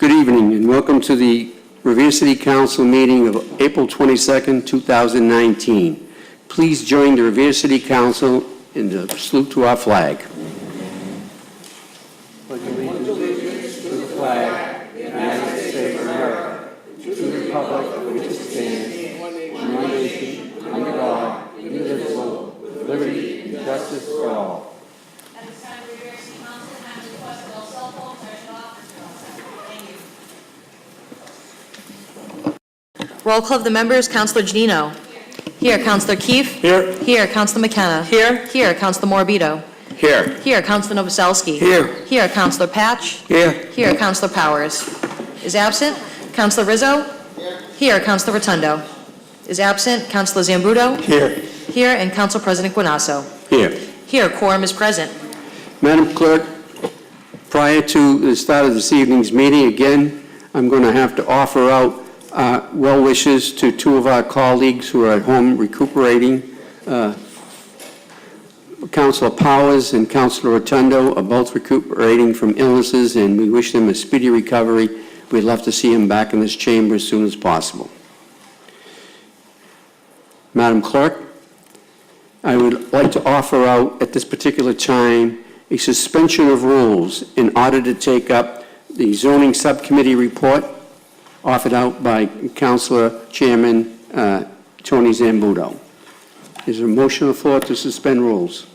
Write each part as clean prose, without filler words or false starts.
Good evening and welcome to the Revere City Council meeting of April 22nd, 2019. Please join the Revere City Council in the salute to our flag. Pledge allegiance to the flag of the United States of America, to the republic which stands, one nation, under God, indivisible, with liberty and justice for all. At this time, the Revere City Council has requested all cell phones turned off and turned on. Thank you. Roll call of the members. Councilor Janino. Here. Councilor Keefe. Here. Here. Councilor McKenna. Here. Here. Councilor Morbido. Here. Here. Councilor Novoselsky. Here. Here. Councilor Patch. Here. Here. Councilor Powers. Is absent. Councilor Rizzo. Here. Councilor Rotundo. Is absent. Councilor Zambudo. Here. Here. And Council President Guanasso. Here. Here. Quorum is present. Madam Clerk, prior to the start of this evening's meeting, again, I'm going to have to offer out well wishes to two of our colleagues who are at home recuperating. Councilor Powers and Councilor Rotundo are both recuperating from illnesses, and we wish them a speedy recovery. We'd love to see him back in this chamber as soon as possible. Madam Clerk, I would like to offer out at this particular time a suspension of rules in order to take up the zoning subcommittee report offered out by Councilor Chairman Tony Zambudo. Is there a motion on the floor to suspend rules?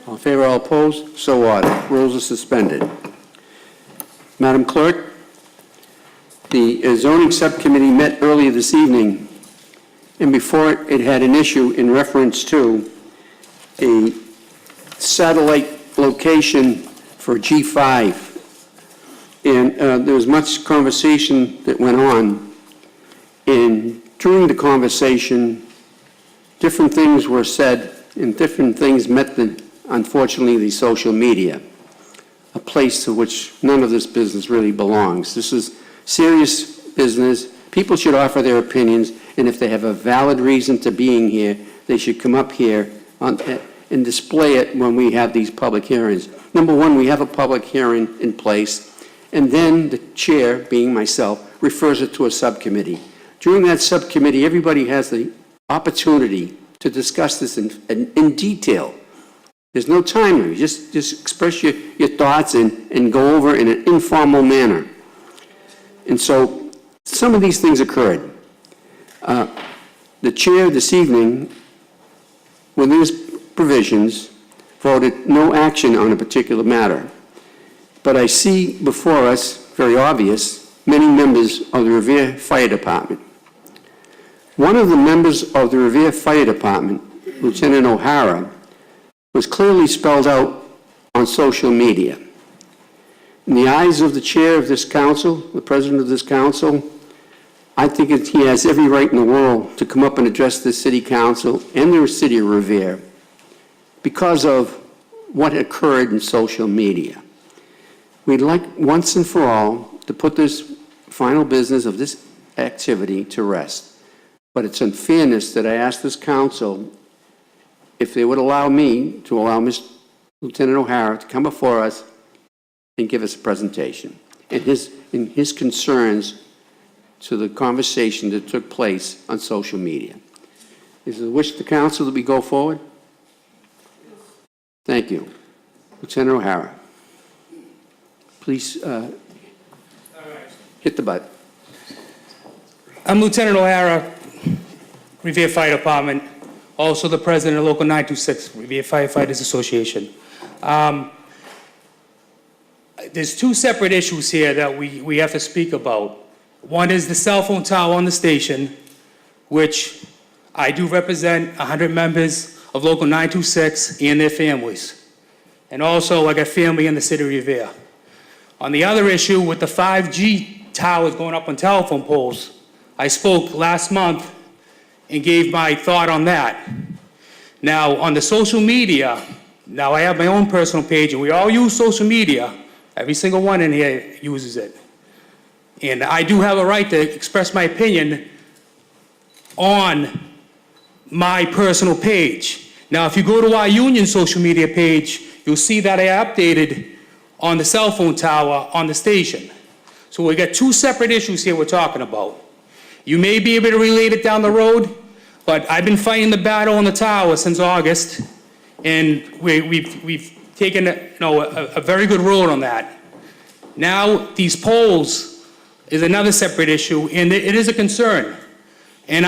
All in favor, all opposed? So ordered. Rules are suspended. Madam Clerk, the zoning subcommittee met earlier this evening, and before it had an issue in reference to a satellite location for G5. And there was much conversation that went on. And during the conversation, different things were said and different things met unfortunately, the social media, a place to which none of this business really belongs. This is serious business. People should offer their opinions, and if they have a valid reason to being here, they should come up here and display it when we have these public hearings. Number one, we have a public hearing in place, and then the chair, being myself, refers it to a subcommittee. During that subcommittee, everybody has the opportunity to discuss this in detail. There's no time limit. Just express your thoughts and go over in an informal manner. And so some of these things occurred. The chair this evening, with his provisions, voted no action on a particular matter. But I see before us, very obvious, many members of the Revere Fire Department. One of the members of the Revere Fire Department, Lieutenant O'Hara, was clearly spelled out on social media. In the eyes of the chair of this council, the president of this council, I think he has every right in the world to come up and address the city council and the city of Revere because of what occurred in social media. We'd like once and for all to put this final business of this activity to rest. But it's unfairness that I ask this council if they would allow me to allow Lieutenant O'Hara to come before us and give us a presentation and his concerns to the conversation that took place on social media. Is it the wish of the council that we go forward? Thank you. Lieutenant O'Hara, please hit the button. I'm Lieutenant O'Hara, Revere Fire Department, also the president of Local 926, Revere Firefighters Association. There's two separate issues here that we have to speak about. One is the cell phone tower on the station, which I do represent 100 members of Local 926 and their families. And also, I got family in the city of Revere. On the other issue with the 5G towers going up on telephone poles, I spoke last month and gave my thought on that. Now, on the social media, now I have my own personal page, and we all use social media. Every single one in here uses it. And I do have a right to express my opinion on my personal page. Now, if you go to our union social media page, you'll see that I updated on the cell phone tower on the station. So we got two separate issues here we're talking about. You may be able to relate it down the road, but I've been fighting the battle on the tower since August, and we've taken a very good road on that. Now, these poles is another separate issue, and it is a concern. And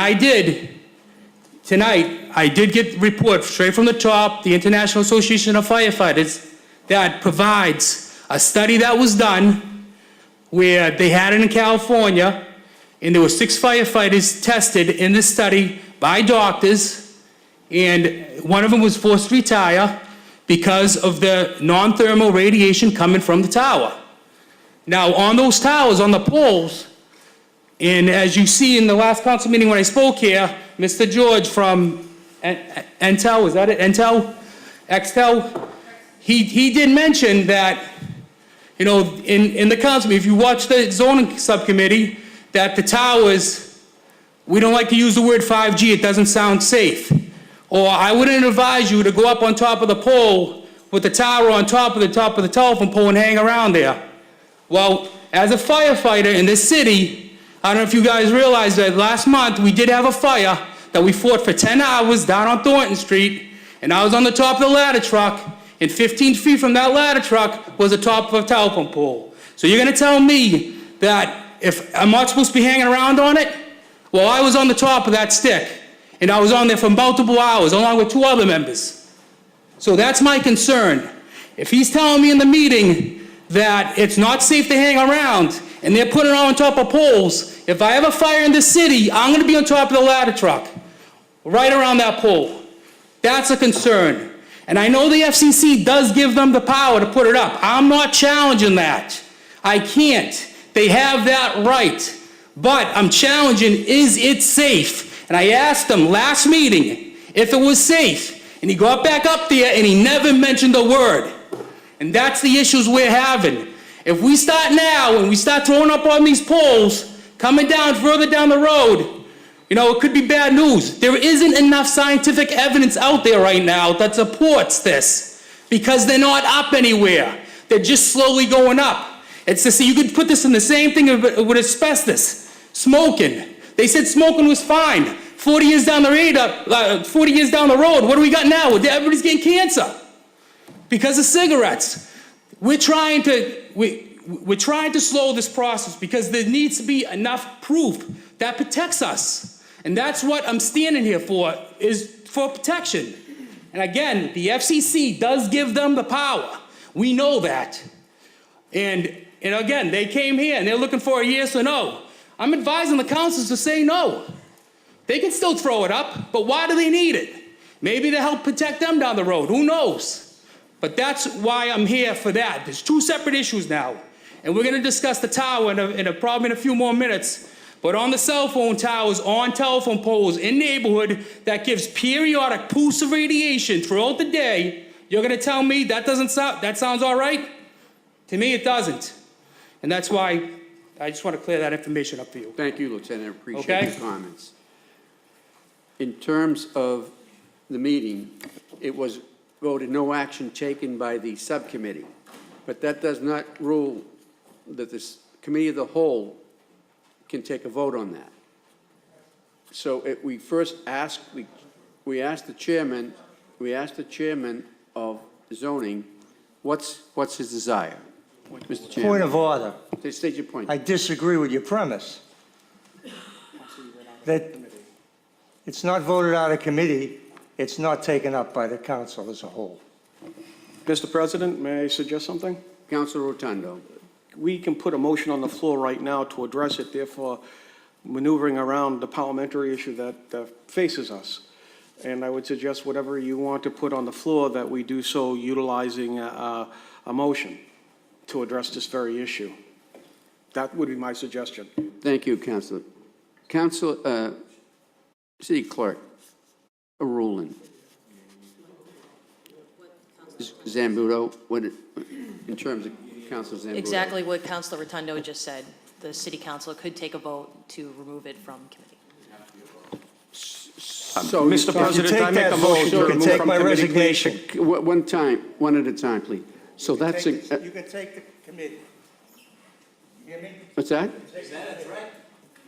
tonight, I did get a report straight from the top, the International Association of Firefighters, that provides a study that was done where they had it in California, and there were 6 firefighters tested in this study by doctors, and one of them was forced to retire because of the non-thermal radiation coming from the tower. Now, on those towers, on the poles, and as you see in the last council meeting when I spoke here, Mr. George from Entel, is that it? Extel? He did mention that, in the council, if you watch the zoning subcommittee, that the towers, we don't like to use the word 5G, it doesn't sound safe. Or I wouldn't advise you to go up on top of the pole with the tower on top of the telephone pole and hang around there. Well, as a firefighter in this city, I don't know if you guys realize that last month we did have a fire that we fought for 10 hours down on Thornton Street, and I was on the top of the ladder truck, and 15 feet from that ladder truck was the top of a telephone pole. So you're gonna tell me that if I'm not supposed to be hanging around on it? Well, I was on the top of that stick, and I was on there for multiple hours, along with 2 other members. So that's my concern. If he's telling me in the meeting that it's not safe to hang around, and they're putting it on top of poles, if I have a fire in the city, I'm gonna be on top of the ladder truck, right around that pole. That's a concern. And I know the FCC does give them the power to put it up. I'm not challenging that. I can't. They have that right. But I'm challenging, is it safe? And I asked them last meeting if it was safe. And he got back up there and he never mentioned a word. And that's the issues we're having. If we start now and we start throwing up on these poles, coming down further down the road, it could be bad news. There isn't enough scientific evidence out there right now that supports this because they're not up anywhere. They're just slowly going up. It's to see, you could put this in the same thing with asbestos, smoking. They said smoking was fine. 40 years down the road, what do we got now? Everybody's getting cancer because of cigarettes. We're trying to slow this process because there needs to be enough proof that protects us. And that's what I'm standing here for, is for protection. And again, the FCC does give them the power. We know that. And again, they came here and they're looking for a yes or no. I'm advising the councils to say no. They can still throw it up, but why do they need it? Maybe to help protect them down the road, who knows? But that's why I'm here for that. There's 2 separate issues now. And we're gonna discuss the tower probably in a few more minutes. But on the cell phone towers, on telephone poles, in neighborhood, that gives periodic pulse of radiation throughout the day, you're gonna tell me that sounds all right? To me, it doesn't. And that's why I just want to clear that information up for you. Thank you, Lieutenant. I appreciate Okay. your comments. In terms of the meeting, it was voted no action taken by the subcommittee, but that does not rule that this committee of the whole can take a vote on that. So we first asked, we asked the chairman of zoning, what's his desire? Mr. Chairman. Point of order. State your point. I disagree with your premise. That it's not voted out of committee, it's not taken up by the council as a whole. Mr. President, may I suggest something? Councilor Rotundo. We can put a motion on the floor right now to address it, therefore maneuvering around the parliamentary issue that faces us. And I would suggest whatever you want to put on the floor, that we do so utilizing a motion to address this very issue. That would be my suggestion. Thank you, Councilor. Councilor, City Clerk, a ruling. Zambuto, in terms of Councilor Zambuto? Exactly what Councilor Rotundo just said. The city council could take a vote to remove it from committee. So, Mr. President, take I make that a vote, motion you to can remove take from my committee. resignation. one at a time, please. So that's, You can take the committee. Hear me? What's that? Is that a threat?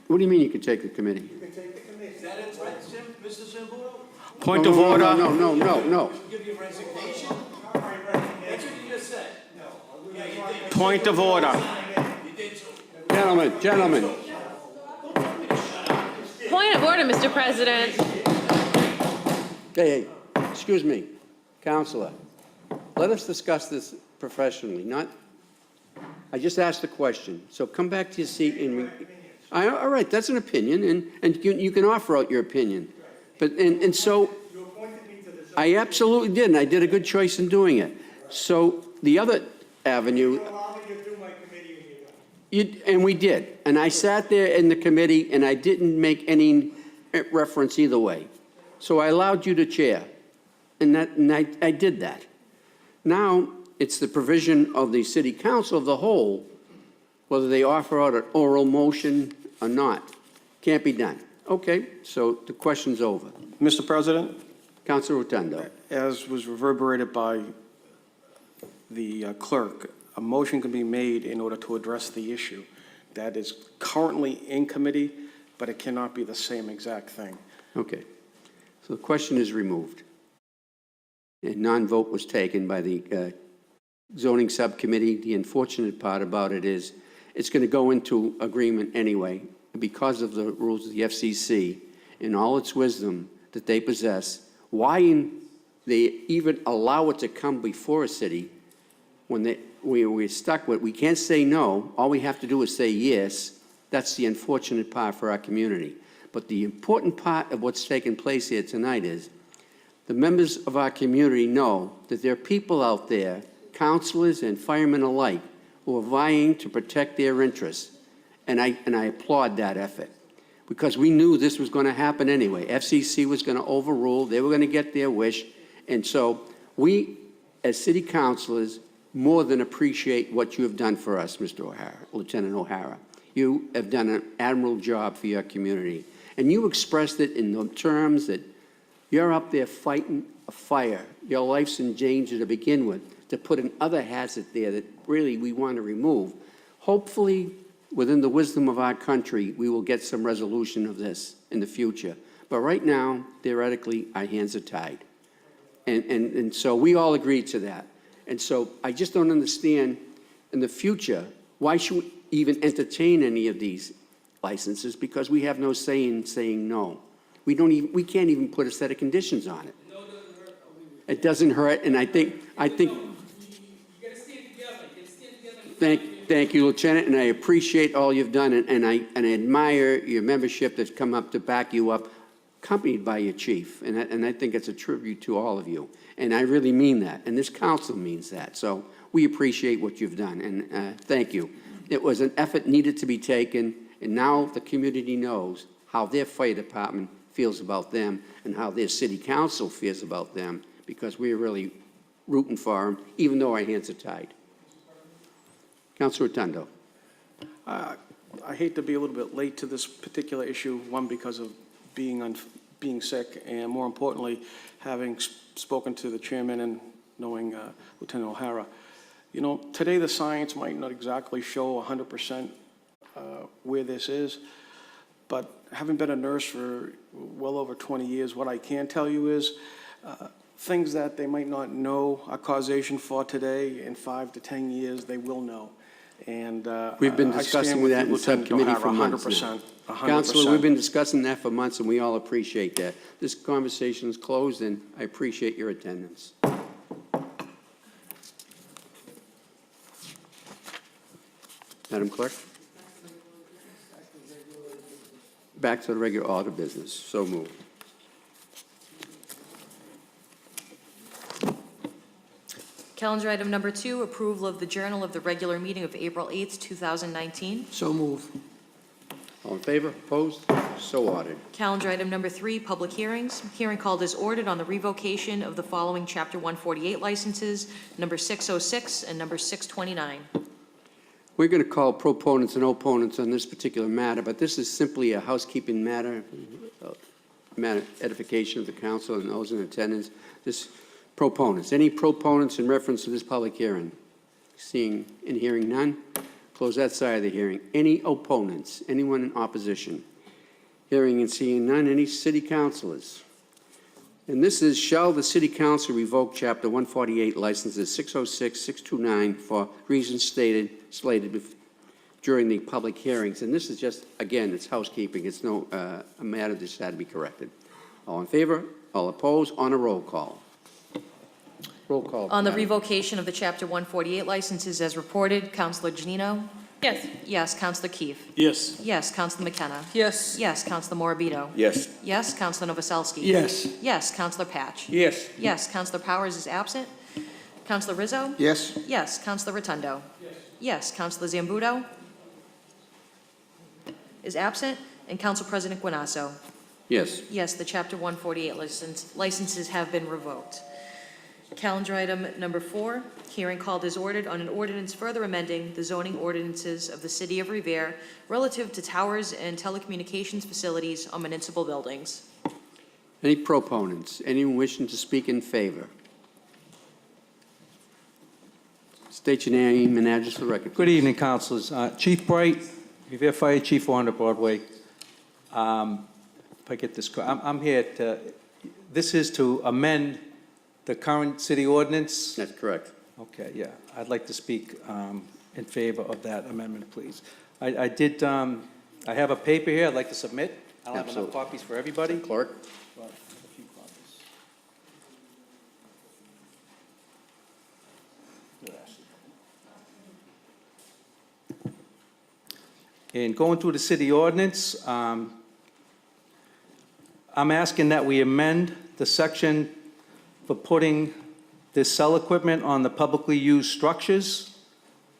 What do you mean you could take the committee? You can take the committee. Is that a threat, Mr. Simbulo? Point No, of no, order. No, no, no, no. Give you resignation? That's what you just said. Yeah, you did. Point of order. You did too. Gentlemen. Point of order, Mr. President. Hey, excuse me, Counselor. Let us discuss this professionally, not, I just asked a question. So come back to your seat and, all right, that's an opinion, and you can offer out your opinion. But, and so, You appointed me to the zoning. I absolutely did, and I did a good choice in doing it. So the other avenue, You allow me to do my committee when you're done. and we did. And I sat there in the committee, and I didn't make any reference either way. So I allowed you to chair, and I did that. Now, it's the provision of the city council of the whole, whether they offer out an oral motion or not. Can't be done. Okay, so the question's over. Mr. President, Councilor Rotundo. as was reverberated by the clerk, a motion can be made in order to address the issue. That is currently in committee, but it cannot be the same exact thing. Okay, so the question is removed. And non-vote was taken by the zoning subcommittee. The unfortunate part about it is it's going to go into agreement anyway because of the rules of the FCC and all its wisdom that they possess. Why they even allow it to come before a city when we're stuck with, we can't say no. All we have to do is say yes. That's the unfortunate part for our community. But the important part of what's taking place here tonight is the members of our community know that there are people out there, councilors and firemen alike, who are vying to protect their interests. And I applaud that effort because we knew this was going to happen anyway. FCC was going to overrule. They were going to get their wish. And so we, as city councilors, more than appreciate what you have done for us, Mr. O'Hara, Lieutenant O'Hara. You have done an admirable job for your community. And you expressed it in the terms that you're up there fighting a fire. Your life's in danger to begin with, to put in other hazard there that really we want to remove. Hopefully, within the wisdom of our country, we will get some resolution of this in the future. But right now, theoretically, our hands are tied. And so we all agreed to that. And so I just don't understand in the future, why should we even entertain any of these licenses? Because we have no say in saying no. We can't even put a set of conditions on it. It doesn't hurt, and I think. You gotta stand together. You gotta stand together. Thank you, Lieutenant, and I appreciate all you've done, and I admire your membership that's come up to back you up, accompanied by your chief, and I think it's a tribute to all of you, and I really mean that, and this council means that, so we appreciate what you've done, and thank you. It was an effort needed to be taken, and now the community knows how their fire department feels about them and how their city council feels about them, because we're really rooting for them, even though our hands are tied. Councilor Rotundo. I hate to be a little bit late to this particular issue, one, because of being sick, and more importantly, having spoken to the chairman and knowing Lieutenant O'Hara. You know, today the science might not exactly show 100% where this is, but having been a nurse for well over 20 years, what I can tell you is things that they might not know a causation for today, in 5 to 10 years, they will know. And We've been I discussing stand with that you, in subcommittee Lieutenant for O'Hara, months now. 100%. Councilor, we've been discussing that for months, and we all appreciate that. This conversation is closed, and I appreciate your attendance. Madam Clerk? Back to the regular order of business. So moved. Calendar item number 2, approval of the Journal of the regular meeting of April 8th, 2019. So moved. All in favor? Opposed? So ordered. Calendar item number 3, public hearings. Hearing called as ordered on the revocation of the following Chapter 148 licenses, number 606 and number 629. We're going to call proponents and opponents on this particular matter, but this is simply a housekeeping matter, edification of the council and those in attendance. This proponents. Any proponents in reference to this public hearing? Seeing and hearing none, Close that side of the hearing. Any opponents? Anyone in opposition? Hearing and seeing none. Any city councilors? And this is, shall the city council revoke Chapter 148 licenses 606, 629 for reasons slated during the public hearings? And this is just, again, it's housekeeping. It's no a matter that had to be corrected. All in favor? All opposed? On a roll call. Roll call. On the Madam. revocation of the Chapter 148 licenses as reported, Counselor Janino? Yes. Yes. Counselor Keefe? Yes. Yes. Counselor McKenna? Yes. Yes. Counselor Morabito? Yes. Yes. Counselor Novoselsky? Yes. Yes. Counselor Patch? Yes. Yes. Counselor Powers is absent. Counselor Rizzo? Yes. Yes. Counselor Rotundo? Yes. Counselor Zambuto is absent. And Council President Guanasso? Yes. Yes, the Chapter 148 licenses have been revoked. Calendar item number 4, hearing called as ordered on an ordinance further amending the zoning ordinances of the City of Revere relative to towers and telecommunications facilities on municipal buildings. Any proponents? Anyone wishing to speak in favor? State your name and address for the record. Good evening, councilors. Chief Bright, Revere Fire Chief, 400 Broadway. If I get this correct, I'm here to, this is to amend the current city ordinance. That's correct. Okay, yeah. I'd like to speak in favor of that amendment, please. I did, I have a paper here I'd like to submit. I don't have enough Absolutely. copies for everybody. Clerk? But a few copies. In going through the city ordinance, I'm asking that we amend the section for putting this cell equipment on the publicly used structures.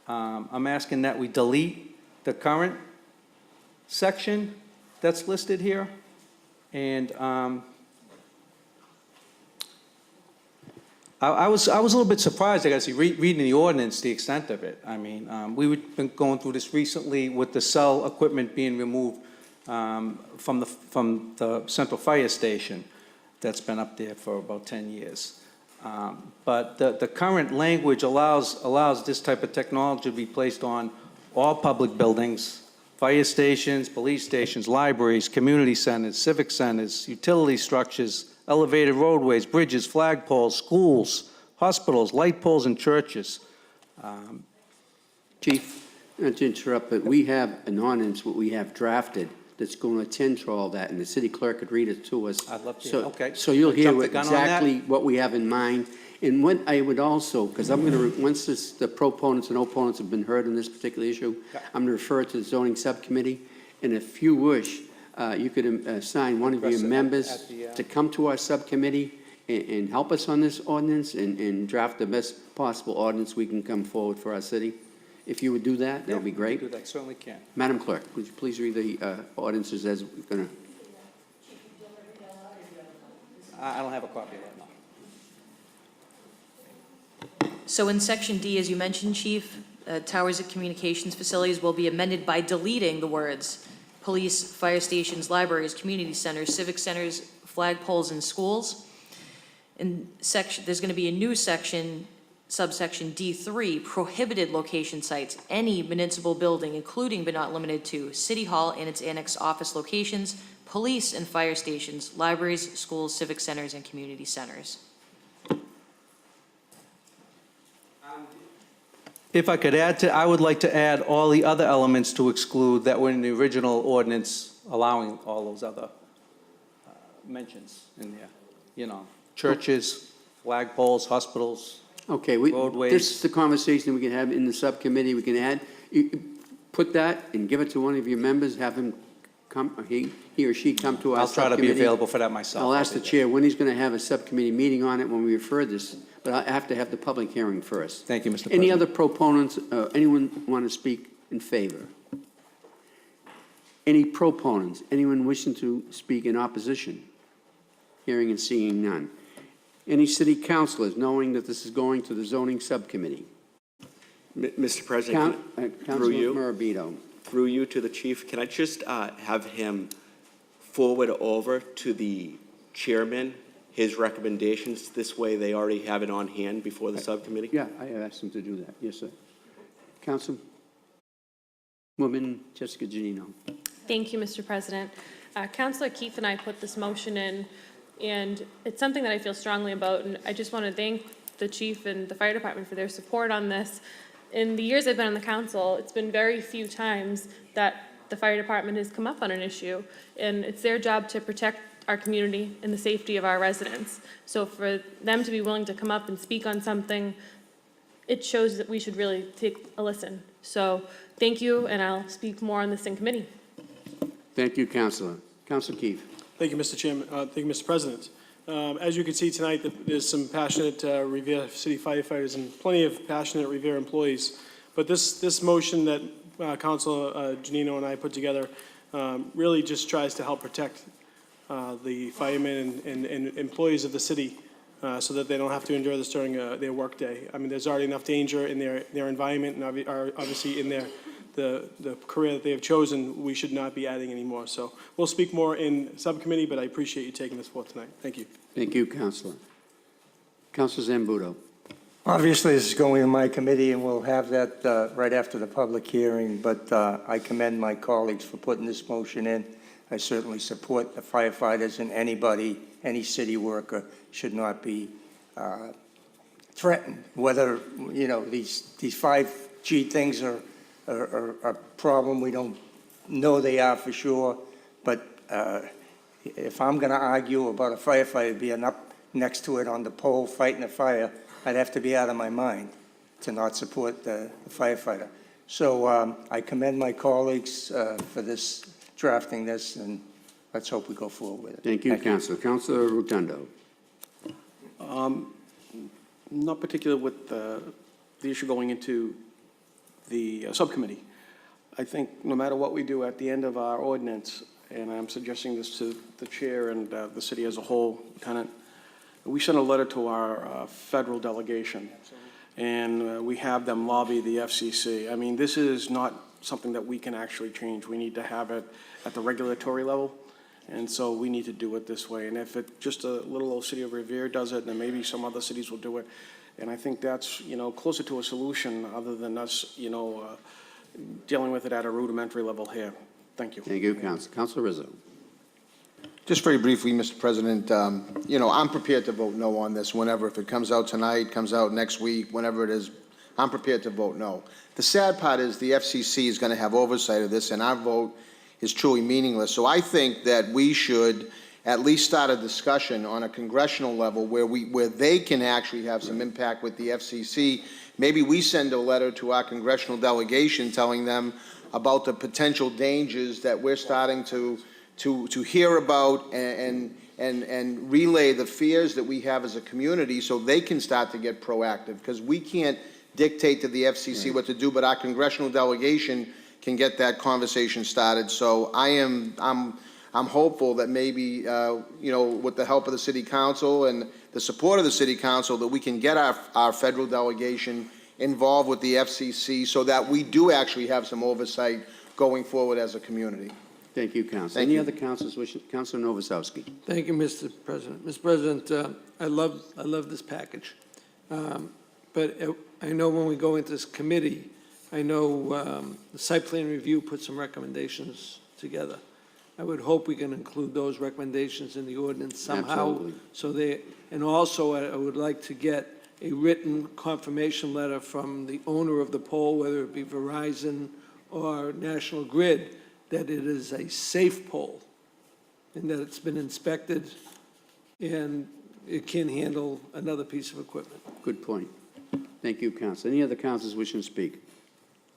I'm asking that we delete the current section that's listed here. And I was a little bit surprised, I guess, reading the ordinance, the extent of it. I mean, we've been going through this recently with the cell equipment being removed from the central fire station that's been up there for about 10 years. But the current language allows this type of technology to be placed on all public buildings, fire stations, police stations, libraries, community centers, civic centers, utility structures, elevated roadways, bridges, flagpoles, schools, hospitals, light poles, and churches. Chief, not to interrupt, but we have an ordinance, what we have drafted, that's going to attend to all that, and the city clerk could read it to us. I'd love to, So- okay. So you'll hear Jump the gun on that? exactly what we have in mind. And what I would also, because I'm going to, once the proponents and opponents have been heard on this particular issue, Yeah. I'm going to refer it to the zoning subcommittee, and if you wish, you could assign one of your Address it members at the, to come to our subcommittee and help us on this ordinance and draft the best possible ordinance we can come forward for our city. If you would do that, that would be Do great. that, certainly can. Madam Clerk, would you please read the ordinances as we're going to... I don't have a copy of that now. So in Section D, as you mentioned, Chief, towers and communications facilities will be amended by deleting the words police, fire stations, libraries, community centers, civic centers, flagpoles, and schools. In section, there's going to be a new section, subsection D3, prohibited location sites, any municipal building, including but not limited to City Hall and its annex office locations, police and fire stations, libraries, schools, civic centers, and community centers. If I could add to, I would like to add all the other elements to exclude that were in the original ordinance, allowing all those other mentions in there. You know, churches, flagpoles, hospitals. Okay, Roadways. this is the conversation we can have in the subcommittee. We can add, put that and give it to one of your members, have him come, or he or she come to our I'll try to subcommittee. be available for that myself. I'll ask the chair when he's going to have a subcommittee meeting on it when we refer this, but I have to have the public hearing first. Thank you, Mr. President. Any other proponents, anyone want to speak in favor? Any proponents? Anyone wishing to speak in opposition? Hearing and seeing none. Any city councilors, knowing that this is going to the zoning subcommittee? Mr. President, Councilman Morabito. through you to the chief, can I just have him forward over to the chairman his recommendations? This way they already have it on hand before the subcommittee? Yeah, I asked him to do that. Yes, sir. Council? Woman Jessica Janino. Thank you, Mr. President. Councilor Keefe and I put this motion in, and it's something that I feel strongly about, and I just want to thank the chief and the fire department for their support on this. In the years I've been on the council, it's been very few times that the fire department has come up on an issue, and it's their job to protect our community and the safety of our residents. So for them to be willing to come up and speak on something, it shows that we should really take a listen. So thank you, and I'll speak more on this in committee. Thank you, Councilor. Councilor Keefe. Thank you, Mr. Chairman. Thank you, Mr. President. As you can see tonight, there's some passionate Revere City firefighters and plenty of passionate Revere employees. But this motion that Councilor Janino and I put together really just tries to help protect the firemen and employees of the city so that they don't have to endure this during their workday. I mean, there's already enough danger in their environment and obviously in the career that they have chosen. We should not be adding any more. So we'll speak more in subcommittee, but I appreciate you taking this forth tonight. Thank you. Thank you, Councilor. Councilor Zambudo. Obviously, this is going in my committee, and we'll have that right after the public hearing, but I commend my colleagues for putting this motion in. I certainly support the firefighters, and anybody, any city worker should not be threatened. Whether, you know, these 5G things are a problem, we don't know they are for sure, but if I'm going to argue about a firefighter being up next to it on the pole fighting a fire, I'd have to be out of my mind to not support the firefighter. So I commend my colleagues for this, drafting this, and let's hope we go forward with it. Thank you, Councilor. Councilor Rotundo. Not particular with the issue going into the subcommittee. I think no matter what we do at the end of our ordinance, and I'm suggesting this to the chair and the city as a whole, Lieutenant, we sent a letter to our federal delegation, and we have them lobby the FCC. I mean, this is not something that we can actually change. We need to have it at the regulatory level, and so we need to do it this way. And if it just a little old city of Revere does it, then maybe some other cities will do it. And I think that's, you know, closer to a solution other than us, you know, dealing with it at a rudimentary level here. Thank you. Thank you, Councilor. Councilor Rizzo. Just very briefly, Mr. President, you know, I'm prepared to vote no on this whenever, if it comes out tonight, comes out next week, whenever it is, I'm prepared to vote no. The sad part is the FCC is going to have oversight of this, and our vote is truly meaningless. So I think that we should at least start a discussion on a congressional level where they can actually have some impact with the FCC. Maybe we send a letter to our congressional delegation telling them about the potential dangers that we're starting to hear about and relay the fears that we have as a community so they can start to get proactive, because we can't dictate to the FCC what to do, but our congressional delegation can get that conversation started. So I'm hopeful that maybe, you know, with the help of the City Council and the support of the City Council, that we can get our federal delegation involved with the FCC so that we do actually have some oversight going forward as a community. Thank you, Councilor. Any other councilors wishing? Councilor Novoselsky. Thank you, Mr. President. Mr. President, I love this package. But I know when we go into this committee, I know the site plan review put some recommendations together. I would hope we can include those recommendations in the ordinance somehow. Absolutely. So and also I would like to get a written confirmation letter from the owner of the pole, whether it be Verizon or National Grid, that it is a safe pole and that it's been inspected and it can handle another piece of equipment. Good point. Thank you, Councilor. Any other councilors wishing to speak?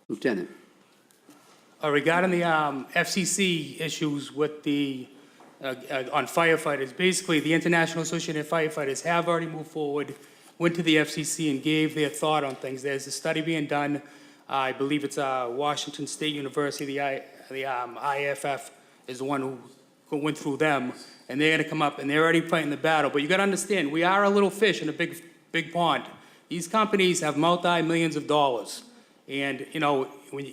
Lieutenant. Regarding the FCC issues with the, on firefighters, basically the International Association of Firefighters have already moved forward, went to the FCC and gave their thought on things. There's a study being done. I believe it's Washington State University, the IFF is the one who went through them, and they're going to come up, and they're already fighting the battle. But you got to understand, we are a little fish in a big pond. These companies have multi-millions of dollars. And, you know,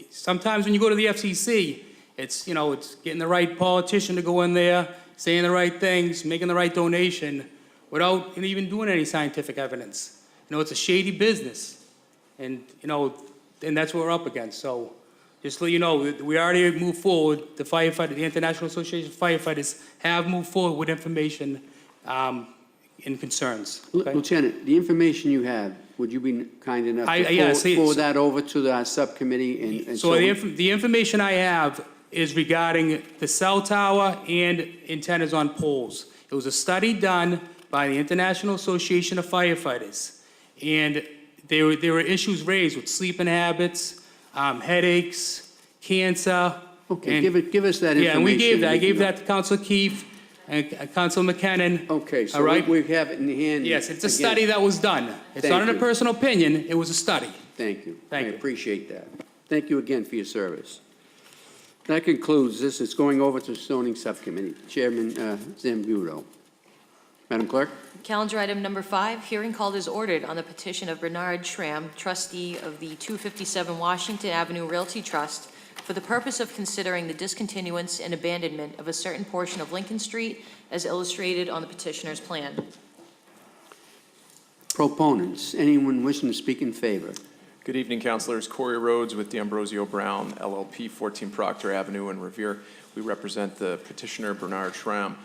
sometimes when you go to the FCC, it's, you know, it's getting the right politician to go in there, saying the right things, making the right donation, without even doing any scientific evidence. You know, it's a shady business. And, you know, and that's what we're up against. So Just to let you know, we already moved forward. The firefighter, the International Association of Firefighters have moved forward with information and concerns. Okay? Lieutenant, the information you have, would you be kind enough yes, to forward that over to the subcommittee? And So the information I have is regarding the cell tower and antennas on poles. It was a study done by the International Association of Firefighters. And there were issues raised with sleeping habits, headaches, cancer. Okay, and- give us that information. Yeah, and we gave that. I gave can- that to Council Keefe and Council McKinnon. Okay, All so right? we have it in hand. Yes, it's a again. study that was done. It's Thank not a you. personal opinion, it was a study. Thank you. Thank I you. appreciate that. Thank you again for your service. That concludes this. It's going over to zoning subcommittee. Chairman Zambudo. Madam Clerk? Calendar item number 5, hearing called is ordered on the petition of Bernard Schramm, trustee of the 257 Washington Avenue Realty Trust, for the purpose of considering the discontinuance and abandonment of a certain portion of Lincoln Street as illustrated on the petitioner's plan. Proponents, anyone wishing to speak in favor? Good evening, councilors. Corey Rhodes with D'Ambrosio Brown, LLP, 14 Proctor Avenue in Revere. We represent the petitioner Bernard Schramm,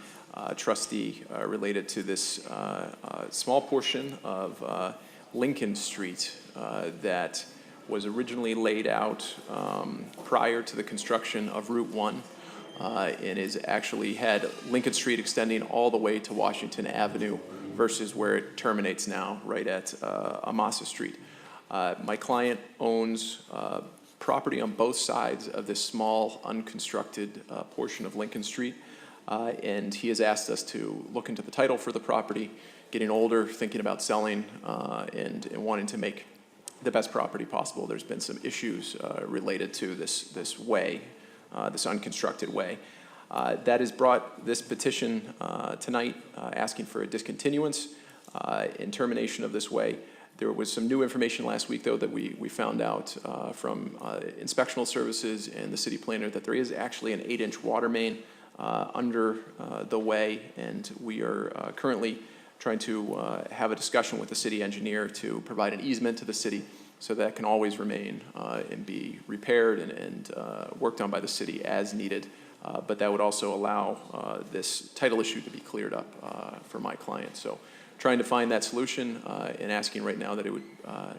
trustee related to this small portion of Lincoln Street that was originally laid out prior to the construction of Route 1 and is actually had Lincoln Street extending all the way to Washington Avenue versus where it terminates now, right at Amasa Street. My client owns property on both sides of this small, unconstructed portion of Lincoln Street, and he has asked us to look into the title for the property, getting older, thinking about selling, and wanting to make the best property possible. There's been some issues related to this way, this unconstructed way. That has brought this petition tonight asking for a discontinuance and termination of this way. There was some new information last week, though, that we found out from inspectional services and the city planner that there is actually an 8-inch water main under the way, and we are currently trying to have a discussion with the city engineer to provide an easement to the city so that can always remain and be repaired and worked on by the city as needed. But that would also allow this title issue to be cleared up for my client. So trying to find that solution and asking right now that it would,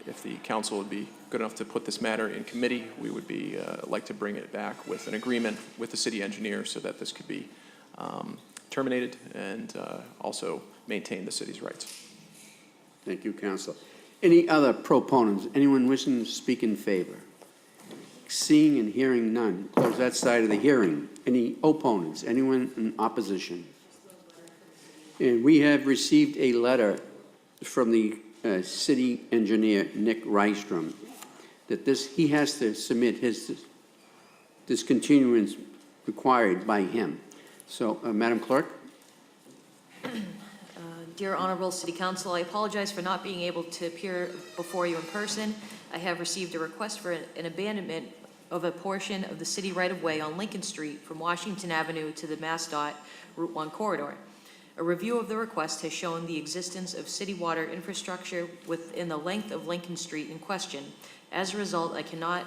if the council would be good enough to put this matter in committee, we would be like to bring it back with an agreement with the city engineer so that this could be terminated and also maintain the city's rights. Thank you, Council. Any other proponents? Anyone wishing to speak in favor? Seeing and hearing none, close that side of the hearing. Any opponents? Anyone in opposition? And we have received a letter from the city engineer, Nick Rystrom, that he has to submit his discontinuance required by him. So, Madam Clerk? Dear Honorable City Council, I apologize for not being able to appear before you in person. I have received a request for an abandonment of a portion of the city right-of-way on Lincoln Street from Washington Avenue to the MassDOT Route 1 corridor. A review of the request has shown the existence of city water infrastructure within the length of Lincoln Street in question. As a result, I cannot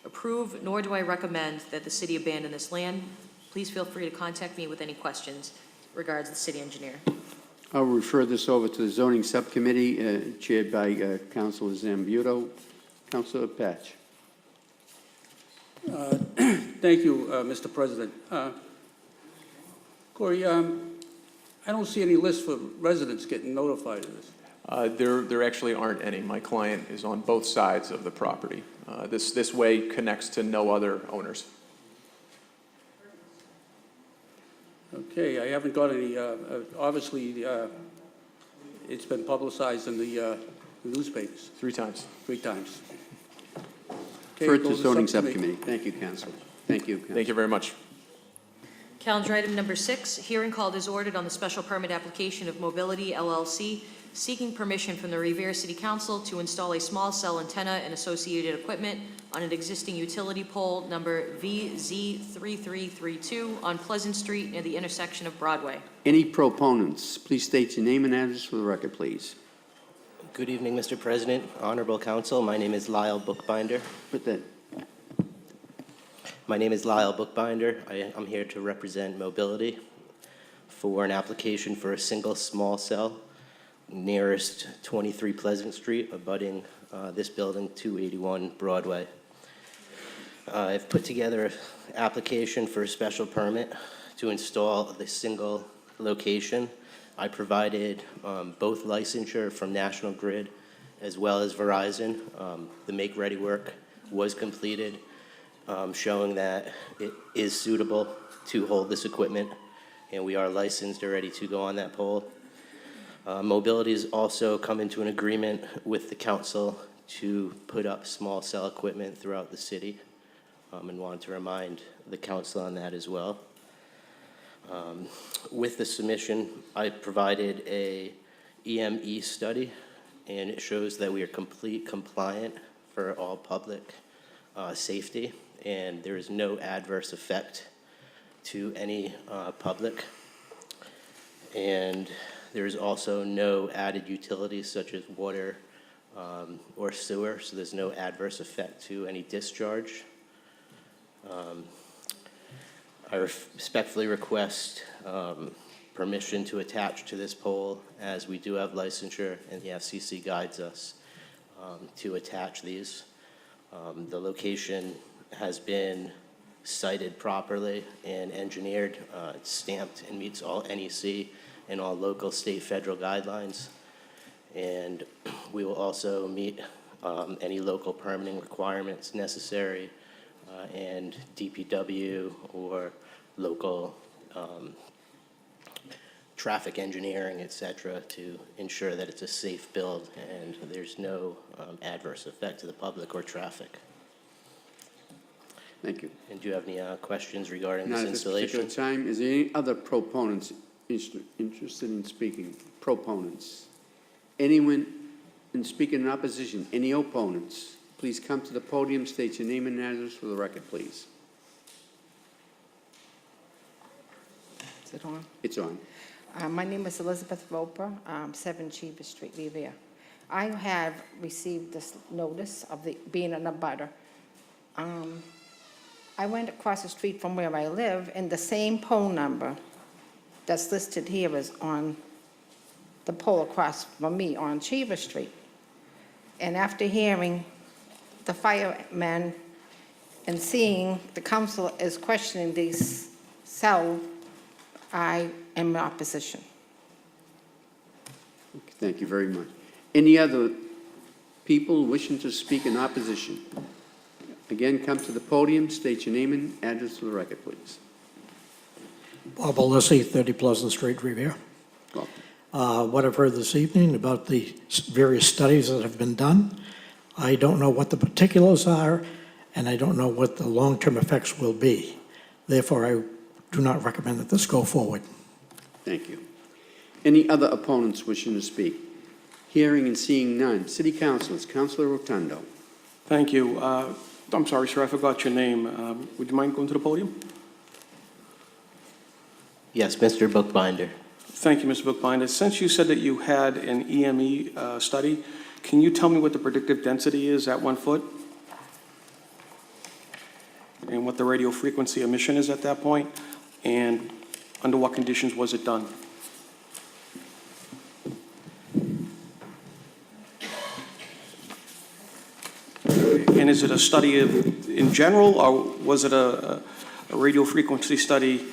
approve nor do I recommend that the city abandon this land. Please feel free to contact me with any questions regards the city engineer. I'll refer this over to the zoning subcommittee chaired by Councilor Zambudo. Councilor Patch. Thank you, Mr. President. Corey, I don't see any list for residents getting notified of this. There actually aren't any. My client is on both sides of the property. This way connects to no other owners. Okay, I haven't got any, obviously, it's been publicized in the newspapers 3 times. 3 times. Okay, Refer go to to zoning subcommittee. subcommittee. Thank you, Councilor. Thank you, Councilor. Thank you very much. Calendar item number 6, hearing called is ordered on the special permit application of Mobility LLC, seeking permission from the Revere City Council to install a small cell antenna and associated equipment on an existing utility pole number VZ3332 on Pleasant Street near the intersection of Broadway. Any proponents? Please state your name and address for the record, please. Good evening, Mr. President, Honorable Council. My name is Lyle Bookbinder. Put that. My name is Lyle Bookbinder. I'm here to represent Mobility for an application for a single small cell nearest 23 Pleasant Street, abutting this building, 281 Broadway. I've put together an application for a special permit to install the single location. I provided both licensure from National Grid as well as Verizon. The make-ready work was completed, showing that it is suitable to hold this equipment, and we are licensed and ready to go on that pole. Mobility has also come into an agreement with the council to put up small cell equipment throughout the city, and wanted to remind the council on that as well. With the submission, I provided a EME study, and it shows that we are compliant for all public safety, and there is no adverse effect to any public. And there is also no added utilities such as water or sewer, so there's no adverse effect to any discharge. I respectfully request permission to attach to this pole, as we do have licensure and the FCC guides us to attach these. The location has been cited properly and engineered. It's stamped and meets all NEC and all local, state, federal guidelines. And we will also meet any local permitting requirements necessary and DPW or local traffic engineering, et cetera, to ensure that it's a safe build and there's no adverse effect to the public or traffic. Thank you. And do you have any questions regarding Not this at this installation? particular time. Is there any other proponents interested in speaking? Proponents? Anyone in speaking in opposition? Any opponents? Please come to the podium, state your name and address for the record, please. Is it on? It's on. My name is Elizabeth Roper, 7 Cheever Street, Revere. I have received this notice of being an abutter. I went across the street from where I live, and the same pole number that's listed here is on the pole across from me on Cheever Street. And after hearing the firemen and seeing the council is questioning these cell, I am in opposition. Thank you very much. Any other people wishing to speak in opposition? Again, come to the podium, state your name and address for the record, please. Bob Alessi, 30 Pleasant Street, Revere. What I've heard this evening about the various studies that have been done, I don't know what the particulars are, and I don't know what the long-term effects will be. Therefore, I do not recommend that this go forward. Thank you. Any other opponents wishing to speak? Hearing and seeing none. City Councilors, Councilor Rotundo. Thank you. I'm sorry, sir, I forgot your name. Would you mind going to the podium? Yes, Mr. Bookbinder. Thank you, Mr. Bookbinder. Since you said that you had an EME study, can you tell me what the predictive density is at 1 foot? And what the radio frequency emission is at that point? And under what conditions was it done? And is it a study in general, or was it a radio frequency study?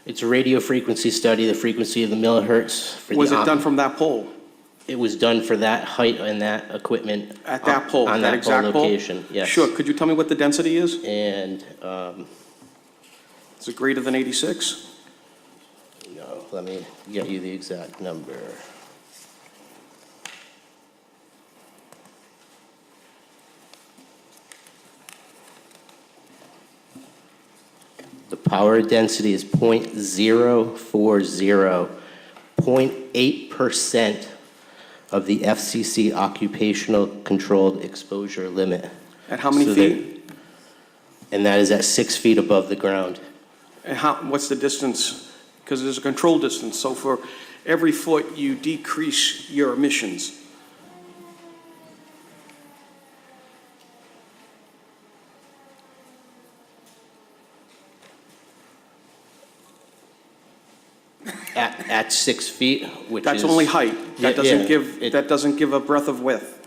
It's a radio frequency study, the frequency of the millihertz. Was it done from that pole? It was done for that height and that equipment. At that pole, on that that exact pole? location, yes. Sure, could you tell me what the density is? And, Is it greater than 86? no, let me get you the exact number. The power density is 0.040, 0.8% of the FCC occupational controlled exposure limit. At how many feet? And that is at 6 feet above the ground. And what's the distance? Because there's a control distance, so for every foot you decrease your emissions. At 6 feet, which is... That's only height. That Yeah, yeah. that doesn't give a breadth of width,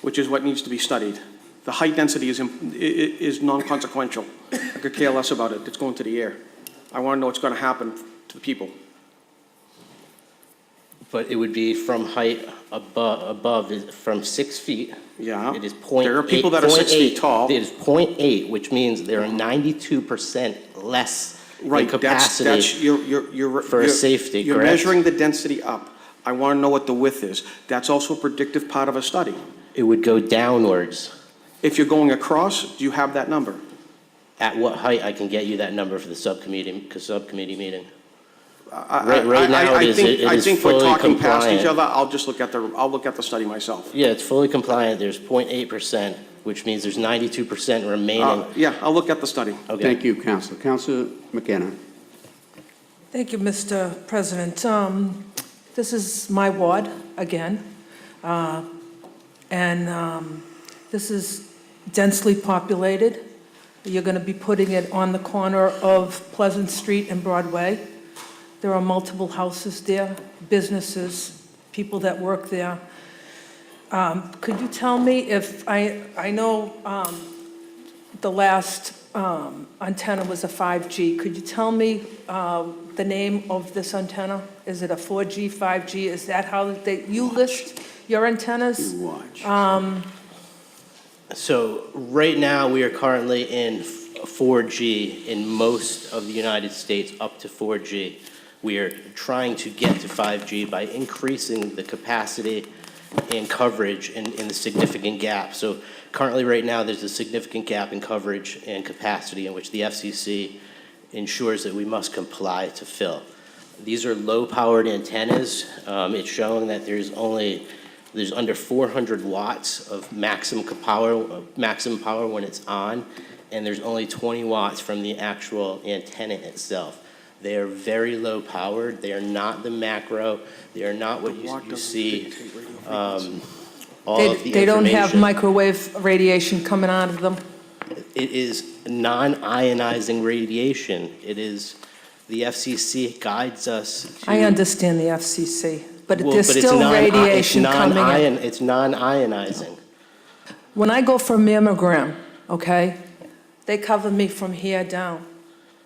which is what needs to be studied. The height density is non-consequential. I could care less about it. It's going to the air. I want to know what's going to happen to the people. But it would be from height above, from 6 feet. Yeah. It is .8. There are people that are 6 feet tall. It is .8, which means there are 92% less in Right, capacity that's, you're. for a safety, You're correct? measuring the density up. I want to know what the width is. That's also a predictive part of a study. It would go downwards. If you're going across, do you have that number? At what height I can get you that number for the subcommittee meeting? I now, it is think we're fully talking past each compliant. other. I'll look at the study myself. Yeah, it's fully compliant. There's 0.8%, which means there's 92% remaining. Yeah, I'll look at the study. Okay. Thank you, Counselor. Counselor McKenna. Thank you, Mr. President. This is my ward again, and this is densely populated. You're going to be putting it on the corner of Pleasant Street and Broadway. There are multiple houses there, businesses, people that work there. Could you tell me if, I know the last antenna was a 5G. Could you tell me the name of this antenna? Is it a 4G, 5G? Is that how you list your antennas? You watch. So right now, we are currently in 4G in most of the United States, up to 4G. We are trying to get to 5G by increasing the capacity and coverage in the significant gap. So currently, right now, there's a significant gap in coverage and capacity in which the FCC ensures that we must comply to fill. These are low-powered antennas. It's showing that there's under 400 watts of maximum power when it's on, and there's only 20 watts from the actual antenna itself. They are very low powered. They are not the macro. They are not what you see. They don't have microwave radiation coming out of them? It is non-ionizing radiation. It is, the FCC guides us to... I understand the FCC, but Well, there's but it's still radiation coming in. It's non-ionizing. When I go for a mammogram, okay, they cover me from here down.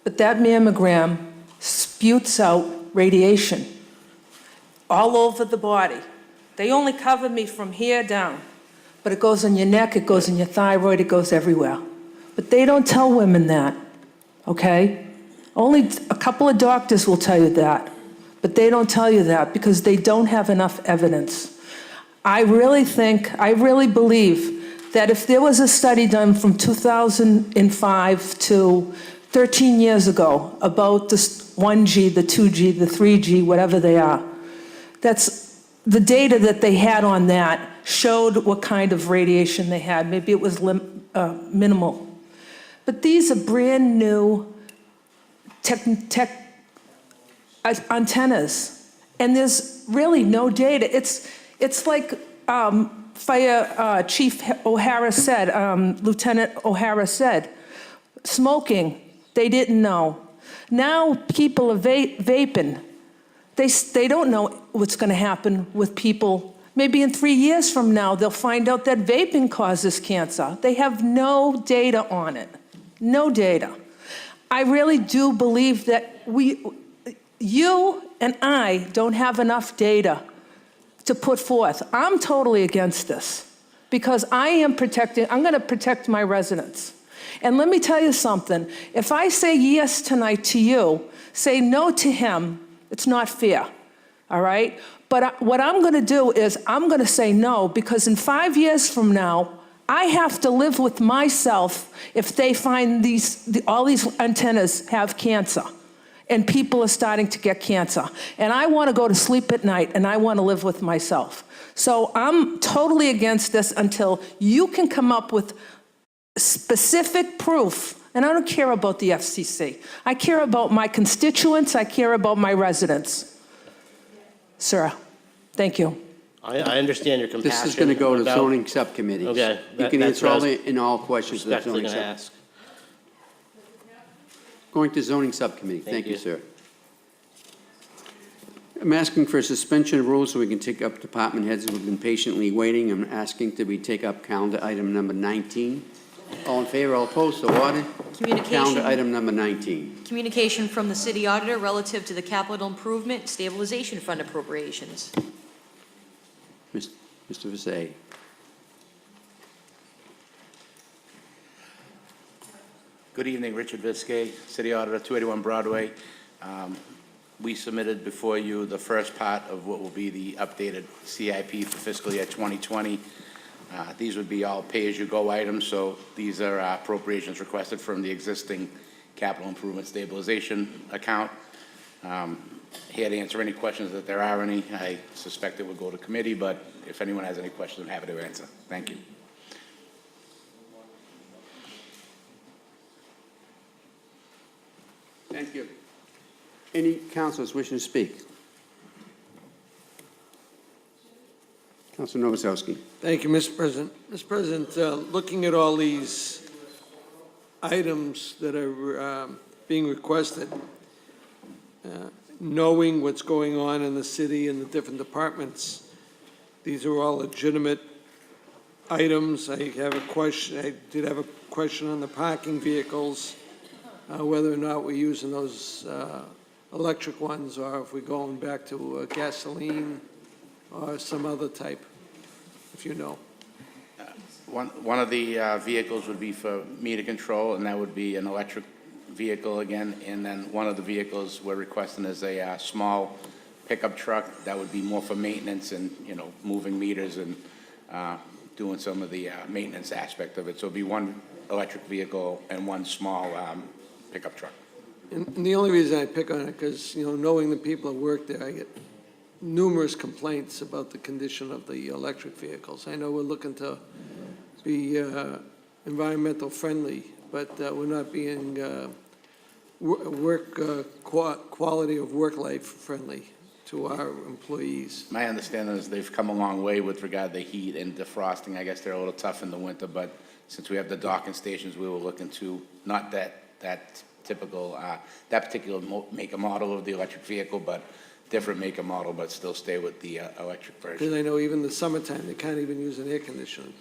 But that mammogram sputes out radiation all over the body. They only cover me from here down, but it goes in your neck, it goes in your thyroid, it goes everywhere. But they don't tell women that, okay? Only a couple of doctors will tell you that, but they don't tell you that because they don't have enough evidence. I really believe that if there was a study done from 2005 to 13 years ago about this 1G, the 2G, the 3G, whatever they are, that's the data that they had on that showed what kind of radiation they had. Maybe it was minimal. But these are brand new antennas, and there's really no data. It's like Fire Chief O'Hara said, Lieutenant O'Hara said, smoking, they didn't know. Now people are vaping. They don't know what's going to happen with people. Maybe in 3 years from now, they'll find out that vaping causes cancer. They have no data on it. No data. I really do believe that you and I don't have enough data to put forth. I'm totally against this because I'm going to protect my residents. And let me tell you something. If I say yes tonight to you, say no to him, it's not fair, all right? But what I'm going to do is I'm going to say no because in 5 years from now, I have to live with myself if they find all these antennas have cancer and people are starting to get cancer. And I want to go to sleep at night and I want to live with myself. So I'm totally against this until you can come up with specific proof. And I don't care about the FCC. I care about my constituents. I care about my residents. Sir, thank you. I understand your compassion. This is going to go to zoning subcommittees. Okay. You can answer all questions of the Respectfully zoning going to subcommittee. ask. Going to zoning subcommittee. Thank you, you. sir. I'm asking for a suspension of rules so we can take up department heads who have been patiently waiting. I'm asking to take up calendar item number 19. All in favor, all opposed, so ordered. Calendar item number 19. Communication from the city auditor relative to the capital improvement stabilization fund appropriations. Mr. Visay. Good evening, Richard Viskey, City Auditor, 281 Broadway. We submitted before you the first part of what will be the updated CIP for fiscal year 2020. These would be all pay-as-you-go items, so these are appropriations requested from the existing capital improvement stabilization account. Here to answer any questions that there are any. I suspect it would go to committee, but if anyone has any questions, I'm happy to answer. Thank you. Thank you. Any councilors wishing to speak? Councilor Novoselsky. Thank you, Mr. President. Mr. President, looking at all these items that are being requested, knowing what's going on in the city and the different departments, these are all legitimate items. I did have a question on the parking vehicles, whether or not we're using those electric ones or if we're going back to gasoline or some other type, if you know. One of the vehicles would be for meter control, and that would be an electric vehicle again. And then one of the vehicles we're requesting is a small pickup truck that would be more for maintenance and, moving meters and doing some of the maintenance aspect of it. So it'd be one electric vehicle and one small pickup truck. And the only reason I pick on it, because, knowing the people that work there, I get numerous complaints about the condition of the electric vehicles. I know we're looking to be environmental friendly, but we're not being quality of work life friendly to our employees. My understanding is they've come a long way with regard to heat and defrosting. I guess they're a little tough in the winter, but since we have the docking stations, we were looking to, not that typical, that particular make and model of the electric vehicle, but different make and model, but still stay with the electric version. Because I know even the summertime, they can't even use an air conditioner.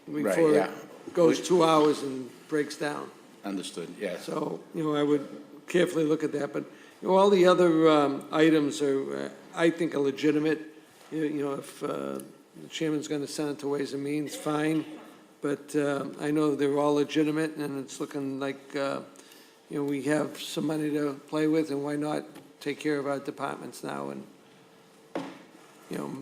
Right, Before yeah. it goes 2 hours and breaks down. Understood, yes. So, I would carefully look at that, but all the other items are, I think, are legitimate. If the chairman's going to send it to Ways and Means, fine. But I know they're all legitimate, and it's looking like, we have some money to play with, and why not take care of our departments now and,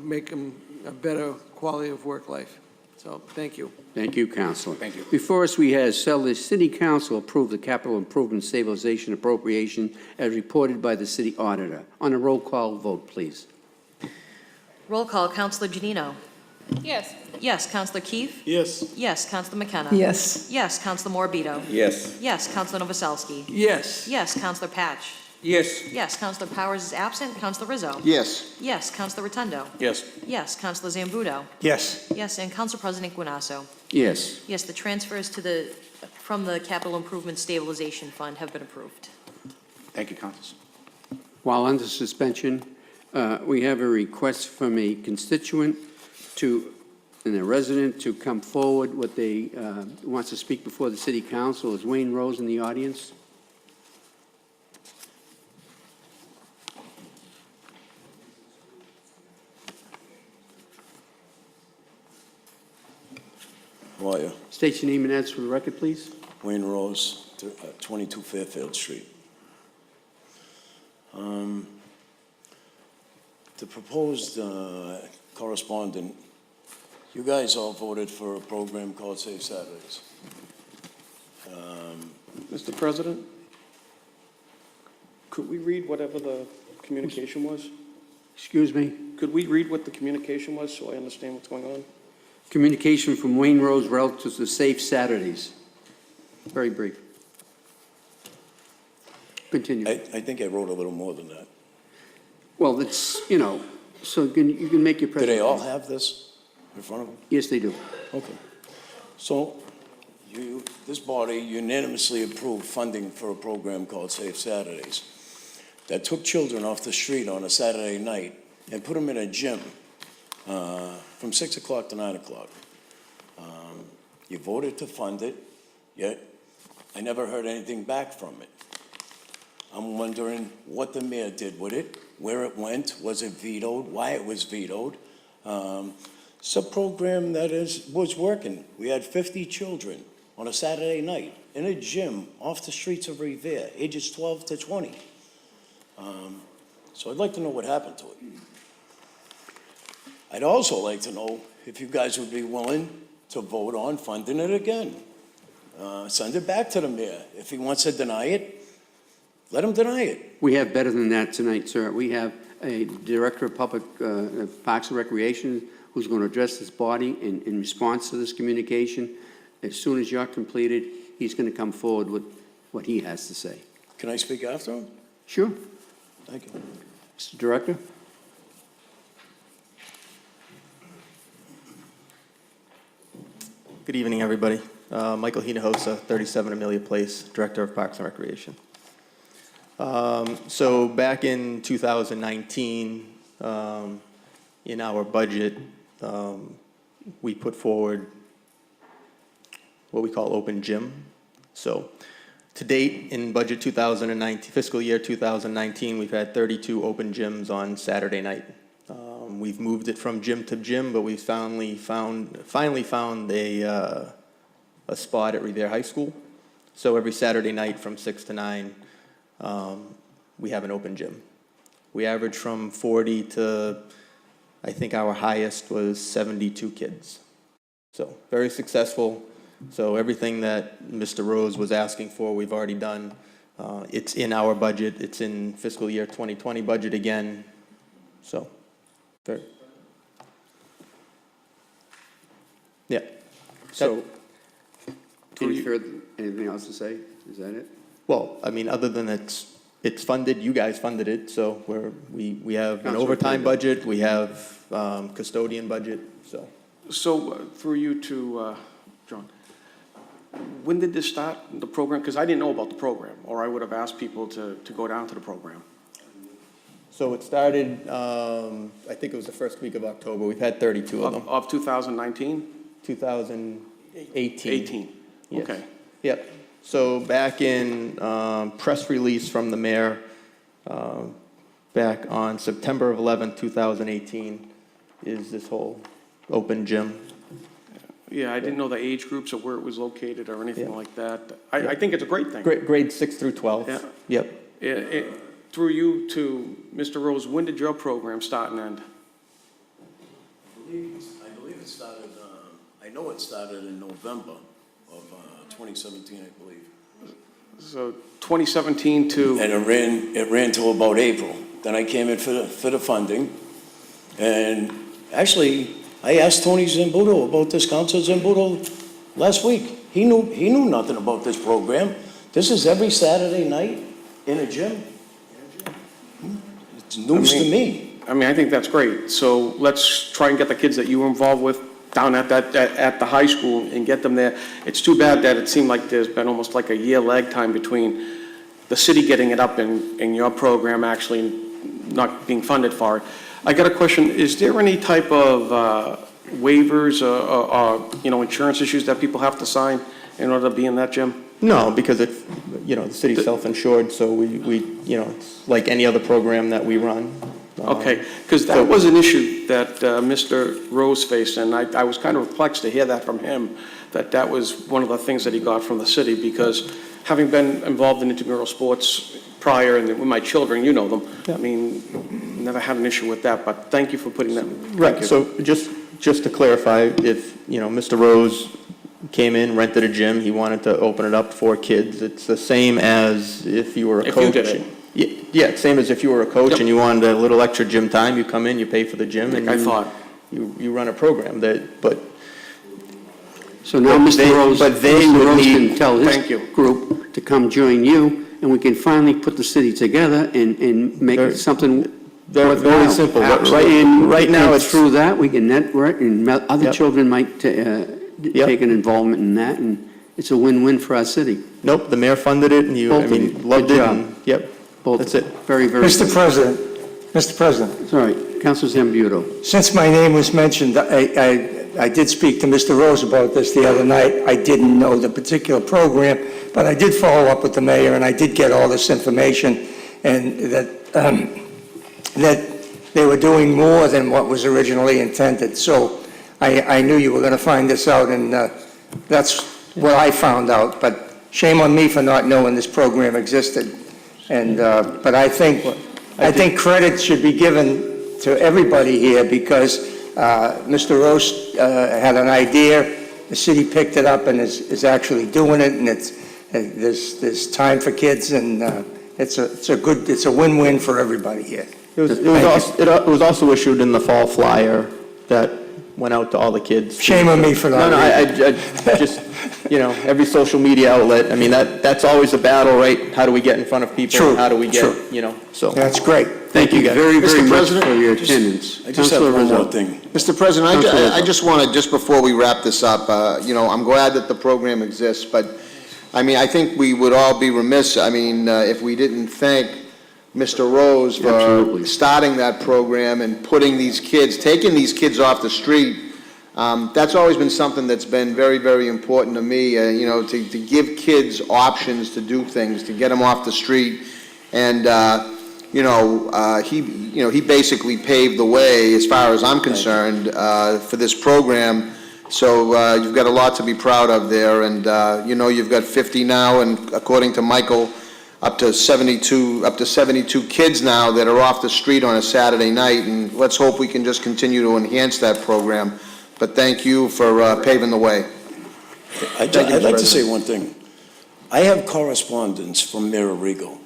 make them a better quality of work life. So, thank you. Thank you, Councilor. Thank you. Before us, we have the City Council approve the capital improvement stabilization appropriation as reported by the City Auditor. On a roll call vote, please. Roll call, Councilor Janino. Yes. Yes, Councilor Keefe. Yes. Yes, Councilor McKenna. Yes. Yes, Councilor Morbido. Yes. Yes, Councilor Novoselsky. Yes. Yes, Councilor Patch. Yes. Yes, Councilor Powers is absent. Councilor Rizzo. Yes. Yes, Councilor Rotundo. Yes. Yes, Councilor Zambudo. Yes. Yes, and Council President Guinasso. Yes. Yes, the transfers from the Capital Improvement Stabilization Fund have been approved. Thank you, Council. While under suspension, we have a request from a constituent and a resident to come forward. What they wants to speak before the City Council. Is Wayne Rose in the audience? How are you? State your name and address for the record, please. Wayne Rose, 22 Fairfield Street. The proposed correspondent, you guys all voted for a program called Safe Saturdays. Mr. President, could we read whatever the communication was? Excuse me? Could we read what the communication was so I understand what's going on? Communication from Wayne Rose relative to Safe Saturdays. Very brief. Continue. I think I wrote a little more than that. Well, it's, so you can make your Do presentation. they all have this in front of them? Yes, they do. Okay. So this body unanimously approved funding for a program called Safe Saturdays. that took children off the street on a Saturday night and put them in a gym from 6 o'clock to 9 o'clock. You voted to fund it, yet I never heard anything back from it. I'm wondering what the mayor did with it, where it went, was it vetoed, why it was vetoed. It's a program that was working. We had 50 children on a Saturday night in a gym off the streets of Revere, ages 12 to 20. So I'd like to know what happened to it. I'd also like to know if you guys would be willing to vote on funding it again. Send it back to the mayor. If he wants to deny it, let him deny it. We have better than that tonight, sir. We have a Director of Public Parks and Recreation who's going to address this body in response to this communication. As soon as you're completed, he's going to come forward with what he has to say. Can I speak after him? Sure. Thank you. Mr. Director? Good evening, everybody. Michael Hinojosa, 37 Amelia Place, Director of Parks and Recreation. So back in 2019, in our budget, we put forward what we call open gym. So to date, in budget 2019, fiscal year 2019, we've had 32 open gyms on Saturday night. We've moved it from gym to gym, but we finally found a spot at Revere High School. So every Saturday night from 6 to 9, we have an open gym. We average from 40 to, I think our highest was 72 kids. So very successful. So everything that Mr. Rose was asking for, we've already done. It's in our budget. It's in fiscal year 2020 budget again. So, very. Yeah. So, anything else to say? Is that it? Well, I mean, other than it's funded, you guys funded it, so we have an Councilor overtime Crandall. budget, we have custodian budget, so. So through you to John, when did this start, the program? Because I didn't know about the program, or I would have asked people to go down to the program. So it started, I think it was the first week of October. We've had 32 of them. Of 2019? 2018. 18, Yes. okay. Yep. So back in press release from the mayor, back on September of 11th, 2018, is this whole open gym. Yeah, I didn't know the age groups or where it was located or anything Yeah. like that. I think it's a great thing. Grade 6 through 12. Yeah. Yep. Through you to Mr. Rose, when did your program start and end? I believe it started, I know it started in November of 2017, I believe. So 2017 to... And it ran till about April. Then I came in for the funding. And actually, I asked Tony Zambuto about this, Councilor Zambuto, last week. He knew nothing about this program. This is every Saturday night in a gym. It's news to me. I mean, I think that's great. So let's try and get the kids that you were involved with down at the high school and get them there. It's too bad that it seemed like there's been almost like a year lag time between the city getting it up and your program actually not being funded for it. I got a question. Is there any type of waivers or insurance issues that people have to sign in order to be in that gym? No, because the city's self-insured, so we it's like any other program that we run. Okay, because that was an issue that Mr. Rose faced, and I was kind of perplexed to hear that from him, that was one of the things that he got from the city, because having been involved in intramural sports prior and with my children, you know them, I mean, never had an issue with that, but thank you for putting that. Right, so just to clarify, if, Mr. Rose came in, rented a gym, he wanted to open it up for kids, it's the same as if you were a coach. If you did it. Yeah, same as if you were a coach and you wanted a little extra gym time, you come in, you pay for the gym, and you run a program but. So now Mr. Rose need- can tell Thank his you. group to come join you, and we can finally put the city together and make it something Very worthwhile. simple. Right now, it's through that, we can network, and other Yep. children might take an involvement in that, and it's a win-win for our city. Nope, the mayor funded it, and Both of you. loved Good it, job. and, yep. both. That's it. Very, very. Mr. President, Mr. President, Sorry, Councilor Zambudo. since my name was mentioned, I did speak to Mr. Rose about this the other night. I didn't know the particular program, but I did follow up with the mayor, and I did get all this information, and that they were doing more than what was originally intended. So I knew you were going to find this out, and that's what I found out. But shame on me for not knowing this program existed. And but I think credit should be given to everybody here, because Mr. Rose had an idea, the city picked it up and is actually doing it, and there's time for kids, and it's a win-win for everybody here. It was also issued in the fall flyer that went out to all the kids. Shame on me for that. No, I just, every social media outlet, I mean, that's always a battle, right? How do we get in front of people? True, How do we get, true. so. That's great. Thank you, guys. Very, very Mr. much President, for your attendance. I just have Councilor one more Rizzo. thing. Mr. President, Councilor I just want to, just before we wrap this up, I'm glad that the program exists, but, I think we would all be remiss, if we didn't thank Mr. Rose for Absolutely. starting that program and taking these kids off the street. That's always been something that's been very, very important to me, to give kids options to do things, to get them off the street. And, he basically paved the way, as far as I'm concerned, for this program. So you've got a lot to be proud of there. And, you've got 50 now, and according to Michael, up to 72 kids now that are off the street on a Saturday night. And let's hope we can just continue to enhance that program. But thank you for paving the way. I'd like to say one thing. I have correspondence from Mayor Arrigo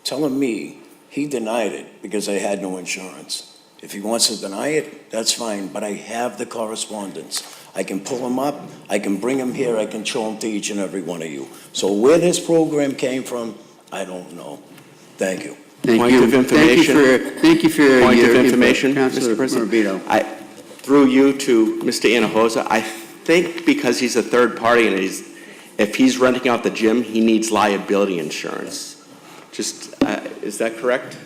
telling me he denied it because I had no insurance. If he wants to deny it, that's fine, but I have the correspondence. I can pull him up, I can bring him here, I can show him to each and every one of you. So where this program came from, I don't know. Thank you. Point of information. Thank you for your Point of input, information, Councilor Mr. President. Morbido. Through you to Mr. Anahosa, I think because he's a third party and if he's renting out the gym, he needs liability insurance. Is that correct?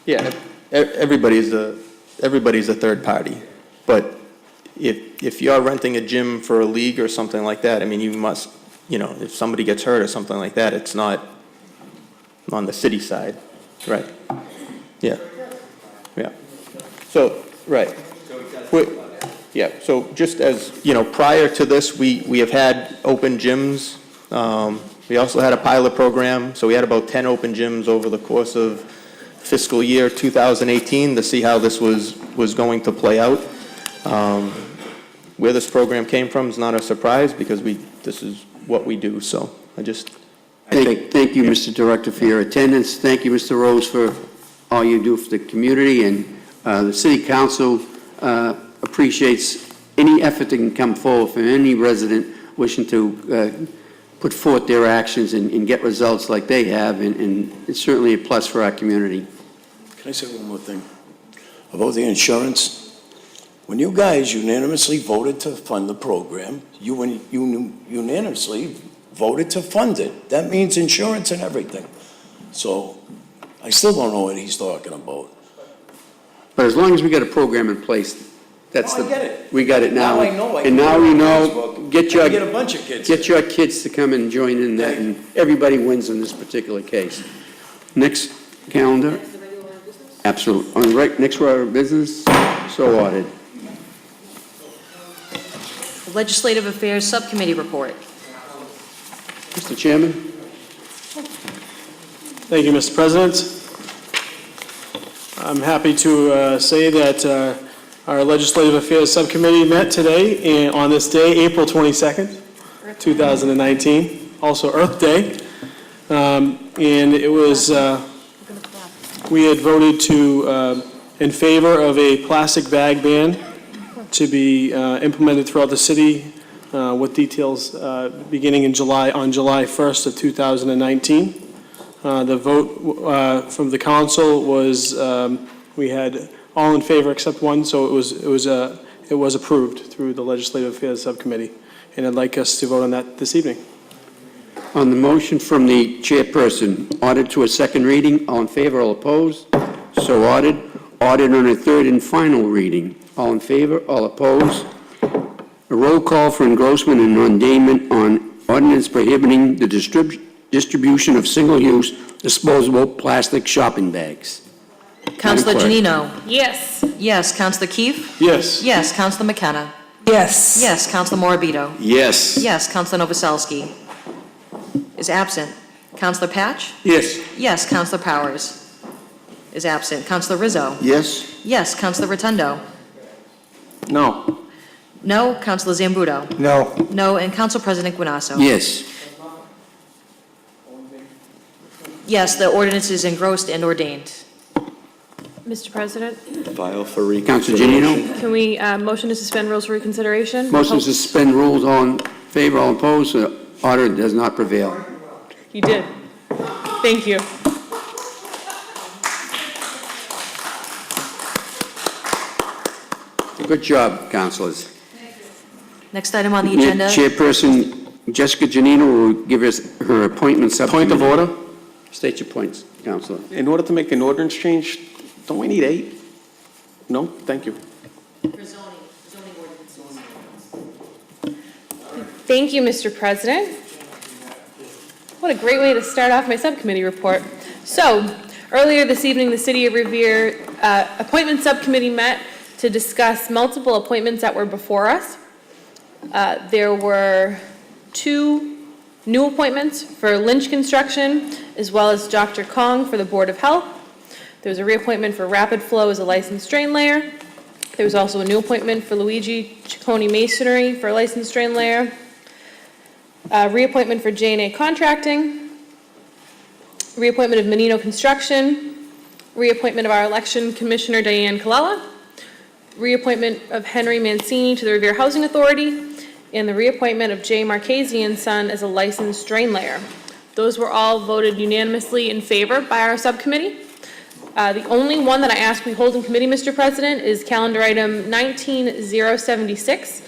Yeah, everybody's a third party. But if you're renting a gym for a league or something like that, you must, if somebody gets hurt or something like that, it's not on the city side, right? Yeah. Yeah. So, right. Yeah, so just as, prior to this, we have had open gyms. We also had a pilot program, so we had about 10 open gyms over the course of fiscal year 2018 to see how this was going to play out. Where this program came from is not a surprise because this is what we do, so Thank you, Mr. Director, for your attendance. Thank you, Mr. Rose, for all you do for the community, and the City Council appreciates any effort that can come forward from any resident wishing to put forth their actions and get results like they have, and it's certainly a plus for our community. Can I say one more thing? About the insurance, when you guys unanimously voted to fund the program, you unanimously voted to fund it. That means insurance and everything. So I still don't know what he's talking about. But as long as we got a program in place, that's I get it. we got it now. Now I know. And now we know, I get can get a bunch of kids. Get your kids to come and join in that, and everybody wins in this particular case. Next calendar. Absolutely. On the right, next order of business, so ordered. Legislative Affairs Subcommittee report. Mr. Chairman? Thank you, Mr. President. I'm happy to say that our Legislative Affairs Subcommittee met today, and on this day, April 22nd, 2019, also Earth Day. And it was, we had voted in favor of a plastic bag ban to be implemented throughout the city with details beginning on July 1st of 2019. The vote from the council was we had all in favor except one, so it was approved through the Legislative Affairs Subcommittee, and I'd like us to vote on that this evening. On the motion from the chairperson, ordered to a second reading, all in favor, all opposed? So ordered. Ordered on a third and final reading, all in favor, all opposed? A roll call for engrossment and non-daement on ordinance prohibiting the distribution of single-use disposable plastic shopping bags. Counselor Madam Clerk. Janino? Yes. Yes. Counselor Keefe? Yes. Yes. Counselor McKenna? Yes. Yes. Counselor Morabito? Yes. Yes. Counselor Novoselsky is absent. Counselor Patch? Yes. Yes. Counselor Powers is absent. Counselor Rizzo? Yes? Yes. Counselor Rotundo? No. No. Counselor Zambudo? No. No. And Council President Guanasso? Yes. Yes, the ordinance is engrossed and ordained. Mr. President, File for Councilor reconsideration. Janino? can we motion to suspend rules for reconsideration? Motion to suspend rules, all in favor, all opposed? The order does not prevail. You did. Thank you. Good job, councilors. Next item on the agenda. Chairperson Jessica Janino will give us her appointment subcommittee. Point of order. State your points, Councilor. In order to make an ordinance change, don't we need 8? No? Thank you. Thank you, Mr. President. What a great way to start off my subcommittee report. So, earlier this evening, the City of Revere Appointment Subcommittee met to discuss multiple appointments that were before us. There were 2 new appointments for Lynch Construction, as well as Dr. Kong for the Board of Health. There was a reappointment for Rapid Flow as a licensed drain layer. There was also a new appointment for Luigi Ciccone Masonry for a licensed drain layer. Reappointment for J&A Contracting. Reappointment of Menino Construction. Reappointment of our election commissioner, Diane Colella. Reappointment of Henry Mancini to the Revere Housing Authority. And the reappointment of Jay Marchese and Son as a licensed drain layer. Those were all voted unanimously in favor by our subcommittee. The only one that I ask we hold in committee, Mr. President, is calendar item 19076.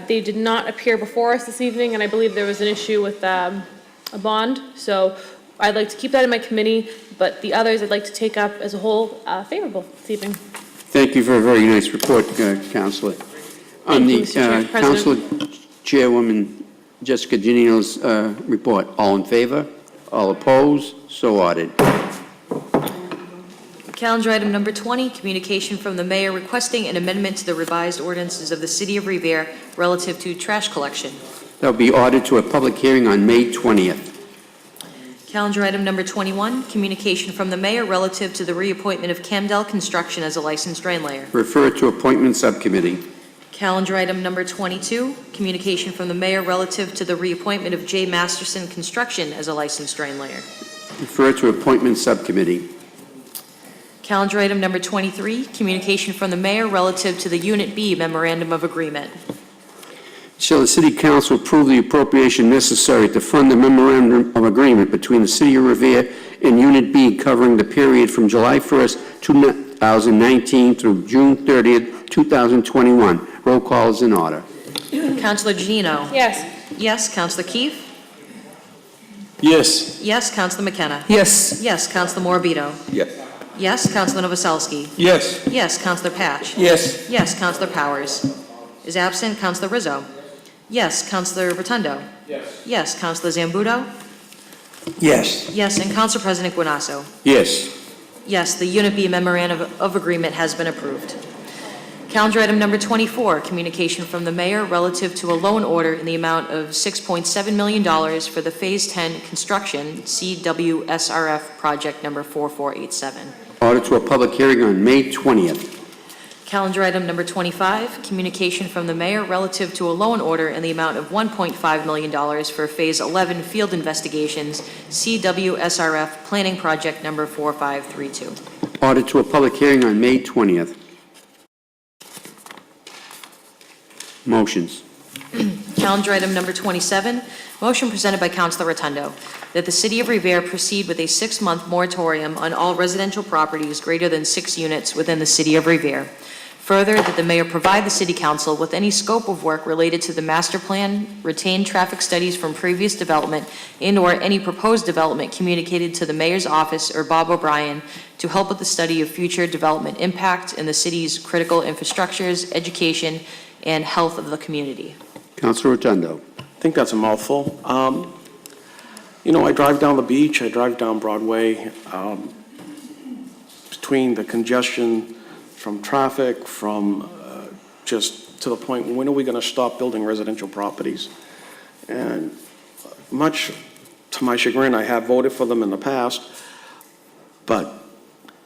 They did not appear before us this evening, and I believe there was an issue with a bond. So I'd like to keep that in my committee, but the others I'd like to take up as a whole favorable this evening. Thank you for a very nice report, Councilor. On the Councilor Chairwoman Jessica Janino's report, all in favor? All opposed? So ordered. Calendar item number 20, communication from the mayor requesting an amendment to the revised ordinances of the City of Revere relative to trash collection. That will be ordered to a public hearing on May 20th. Calendar item number 21, communication from the mayor relative to the reappointment of Camdell Construction as a licensed drain layer. Refer to appointment subcommittee. Calendar item number 22, communication from the mayor relative to the reappointment of J. Masterson Construction as a licensed drain layer. Refer to appointment subcommittee. Calendar item number 23, communication from the mayor relative to the Unit B Memorandum of Agreement. Shall the City Council approve the appropriation necessary to fund the memorandum of agreement between the City of Revere and Unit B covering the period from July 1st, 2019 through June 30th, 2021? Roll call is in order. Councilor Janino? Yes. Yes. Councilor Keefe? Yes. Yes. Councilor McKenna? Yes. Yes. Councilor Morabito? Yes. Yes. Councilor Novoselsky? Yes. Yes. Councilor Patch? Yes. Yes. Councilor Powers is absent. Councilor Rizzo? Yes. Councilor Rotundo? Yes. Yes. Councilor Zambudo? Yes. Yes. And Council President Guanasso? Yes. Yes, the Unit B Memorandum of Agreement has been approved. Calendar item number 24, communication from the mayor relative to a loan order in the amount of $6.7 million for the Phase 10 construction CWSRF project number 4487. Order to a public hearing on May 20th. Calendar item number 25, communication from the mayor relative to a loan order in the amount of $1.5 million for Phase 11 field investigations CWSRF planning project number 4532. Order to a public hearing on May 20th. Motions. Calendar item number 27, motion presented by Councilor Rotundo, that the City of Revere proceed with a 6-month moratorium on all residential properties greater than 6 units within the City of Revere Further, that the mayor provide the city council with any scope of work related to the master plan, retained traffic studies from previous development, and/or any proposed development communicated to the mayor's office or Bob O'Brien to help with the study of future development impact in the city's critical infrastructures, education, and health of the community. Councilor Rotundo. I think that's a mouthful. I drive down the beach, I drive down Broadway. Between the congestion from traffic, from just to the point, when are we going to stop building residential properties? And much to my chagrin, I have voted for them in the past, but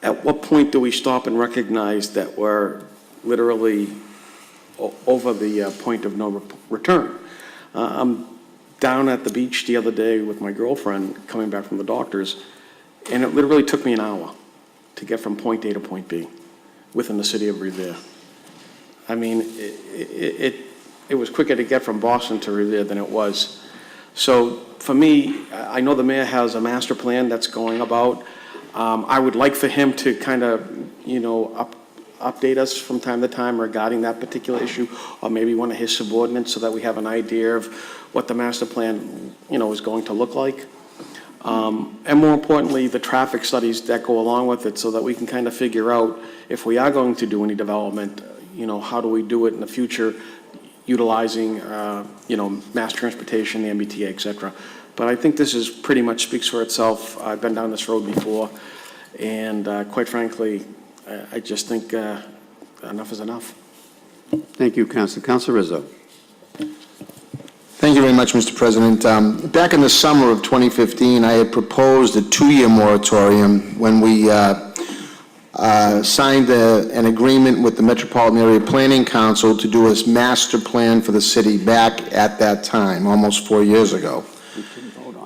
at what point do we stop and recognize that we're literally over the point of no return? I'm down at the beach the other day with my girlfriend coming back from the doctor's, and it literally took me an hour to get from point A to point B within the city of Revere. I mean, it was quicker to get from Boston to Revere than it was. So for me, I know the mayor has a master plan that's going about. I would like for him to kind of, update us from time to time regarding that particular issue, or maybe one of his subordinates, so that we have an idea of what the master plan, is going to look like. And more importantly, the traffic studies that go along with it, so that we can kind of figure out if we are going to do any development, how do we do it in the future, utilizing, mass transportation, the MBTA, et cetera. But I think this is pretty much speaks for itself. I've been down this road before, and quite frankly, I just think enough is enough. Thank you, Councilor. Councilor Rizzo. Thank you very much, Mr. President. Back in the summer of 2015, I had proposed a 2-year moratorium when we signed an agreement with the Metropolitan Area Planning Council to do a master plan for the city back at that time, almost 4 years ago.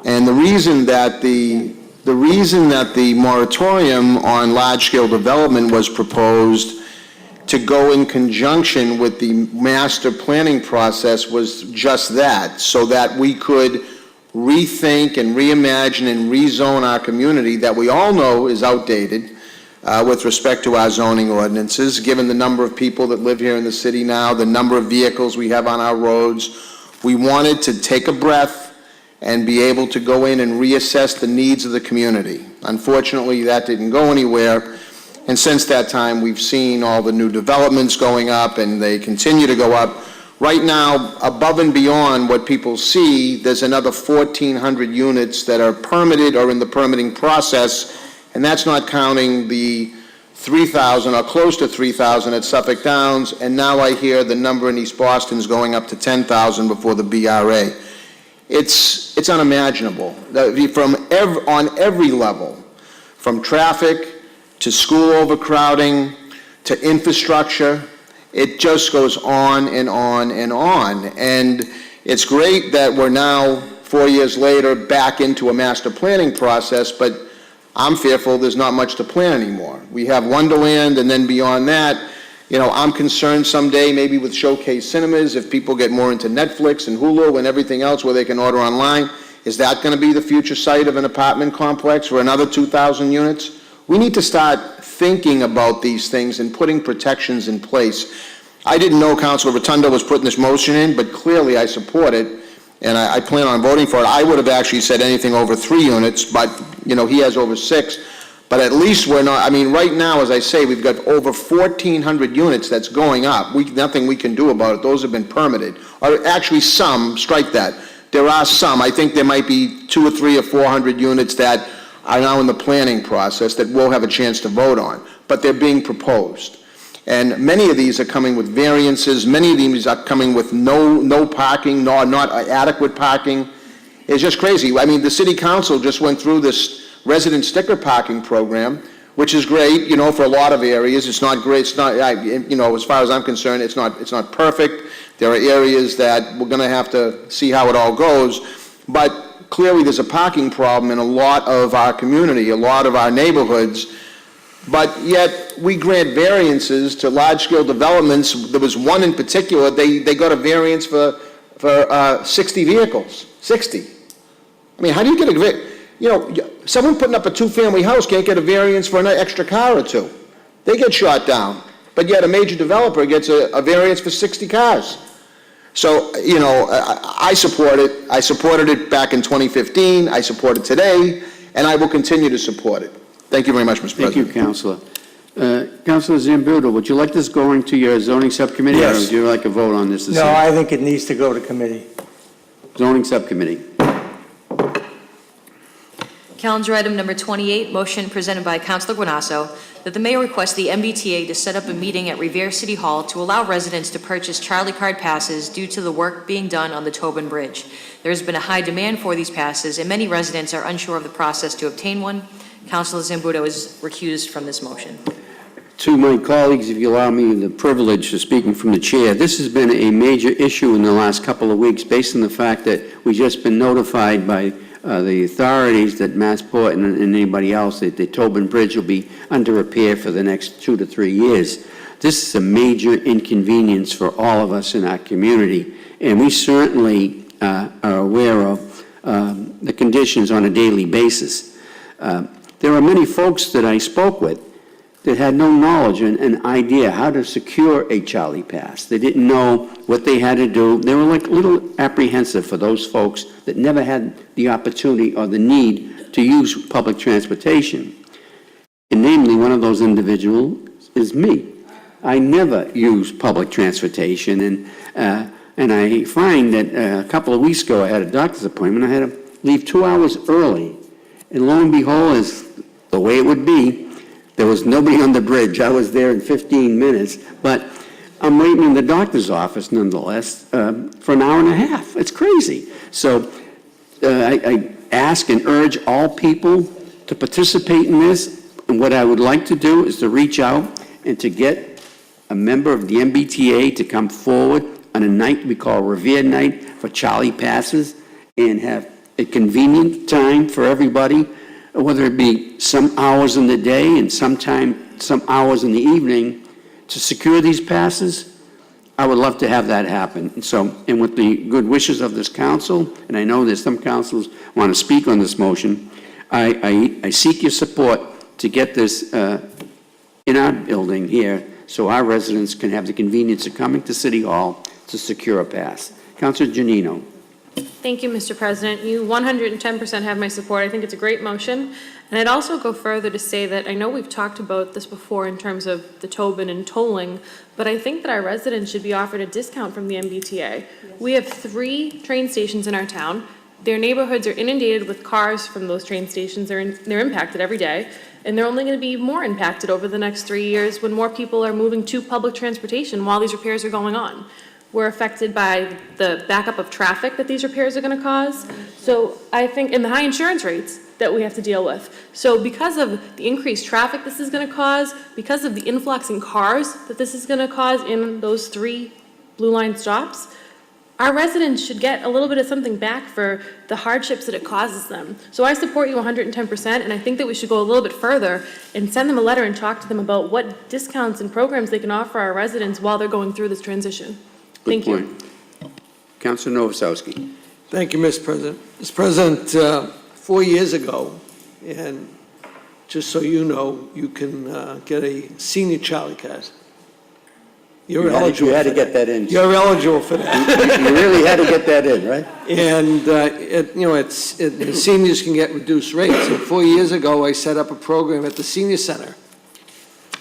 And the reason that the moratorium on large-scale development was proposed to go in conjunction with the master planning process was just that, so that we could rethink and reimagine and rezone our community that we all know is outdated with respect to our zoning ordinances, given the number of people that live here in the city now, the number of vehicles we have on our roads. We wanted to take a breath and be able to go in and reassess the needs of the community. Unfortunately, that didn't go anywhere. And since that time, we've seen all the new developments going up, and they continue to go up. Right now, above and beyond what people see, there's another 1,400 units that are permitted or in the permitting process, and that's not counting the 3,000 or close to 3,000 at Suffolk Downs, and now I hear the number in East Boston is going up to 10,000 before the BRA. It's unimaginable. On every level, from traffic to school overcrowding, to infrastructure, it just goes on and on and on. And it's great that we're now, 4 years later, back into a master planning process, but I'm fearful there's not much to plan anymore. We have Wonderland, and then beyond that, I'm concerned someday maybe with Showcase Cinemas, if people get more into Netflix and Hulu and everything else where they can order online, is that going to be the future site of an apartment complex for another 2,000 units? We need to start thinking about these things and putting protections in place. I didn't know Councilor Rotundo was putting this motion in, but clearly I support it, and I plan on voting for it. I would have actually said anything over 3 units, but, he has over 6. But at least we're not, right now, as I say, we've got over 1,400 units that's going up. Nothing we can do about it. Those have been permitted. Or actually some, strike that. There are some. I think there might be 200 or 300 or 400 units that are now in the planning process that we'll have a chance to vote on, but they're being proposed. And many of these are coming with variances, many of these are coming with no parking, not adequate parking. It's just crazy. The city council just went through this resident sticker parking program, which is great, for a lot of areas. It's not great, it's not, as far as I'm concerned, it's not perfect. There are areas that we're gonna have to see how it all goes, but clearly there's a parking problem in a lot of our community, a lot of our neighborhoods, but yet we grant variances to large-scale developments. There was one in particular, they got a variance for 60 vehicles, 60. How do you get a variance? Someone putting up a 2-family house can't get a variance for an extra car or 2. They get shot down. but yet a major developer gets a variance for 60 cars. So, you know, I support it. I supported it back in 2015, I support it today, and I will continue to support it. Thank you very much, Mr. President. Thank you, Councilor. Councilor Zambudo, would you like this going to your zoning subcommittee? Yes. Or would you like a vote on this? No, I think it needs to go to committee. Zoning subcommittee. Calendar item number 28, motion presented by Councilor Guanasso, that the mayor request the MBTA to set up a meeting at Revere City Hall to allow residents to purchase Charlie Card passes due to the work being done on the Tobin Bridge. There has been a high demand for these passes, and many residents are unsure of the process to obtain one. Councilor Zambudo is recused from this motion. To my colleagues, if you allow me the privilege of speaking from the chair, this has been a major issue in the last couple of weeks based on the fact that we've just been notified by the authorities that Massport and anybody else that the Tobin Bridge will be under repair for the next 2 to 3 years. This is a major inconvenience for all of us in our community, and we certainly are aware of the conditions on a daily basis. There are many folks that I spoke with that had no knowledge and idea how to secure a Charlie Pass. They didn't know what they had to do. They were like a little apprehensive for those folks that never had the opportunity or the need to use public transportation. And namely, one of those individuals is me. I never use public transportation, and I find that a couple of weeks ago I had a doctor's appointment. I had to leave 2 hours early, and lo and behold, as the way it would be, there was nobody on the bridge. I was there in 15 minutes, but I'm waiting in the doctor's office nonetheless for an hour and a half. It's crazy. So I ask and urge all people to participate in this, and what I would like to do is to reach out and to get a member of the MBTA to come forward on a night we call Revere Night for Charlie Passes, and have a convenient time for everybody, whether it be some hours in the day and some hours in the evening, to secure these passes. I would love to have that happen. And with the good wishes of this council, and I know there's some councils want to speak on this motion, I seek your support to get this in our building here so our residents can have the convenience of coming to City Hall to secure a pass. Councilor Janino. Thank you, Mr. President. You 110% have my support. I think it's a great motion. And I'd also go further to say that I know we've talked about this before in terms of the Tobin and tolling, but I think that our residents should be offered a discount from the MBTA. Yes. We have 3 train stations in our town. Their neighborhoods are inundated with cars from those train stations. They're impacted every day, and they're only going to be more impacted over the next 3 years when more people are moving to public transportation while these repairs are going on. We're affected by the backup of traffic that these repairs are going to cause. So I think, and the high insurance rates that we have to deal with. So because of the increased traffic this is going to cause, because of the influx in cars that this is going to cause in those 3 Blue Line stops, our residents should get a little bit of something back for the hardships that it causes them. So I support you 110%, and I think that we should go a little bit further and send them a letter and talk to them about what discounts and programs they can offer our residents while they're going through this transition. Thank you. Councilor Novoselsky. Thank you, Mr. President. Mr. President, 4 years ago, and just so you know, you can get a senior Charlie card. You're eligible. You had to get that in. You're eligible for that. You really had to get that in, right? And, seniors can get reduced rates. And 4 years ago, I set up a program at the senior center.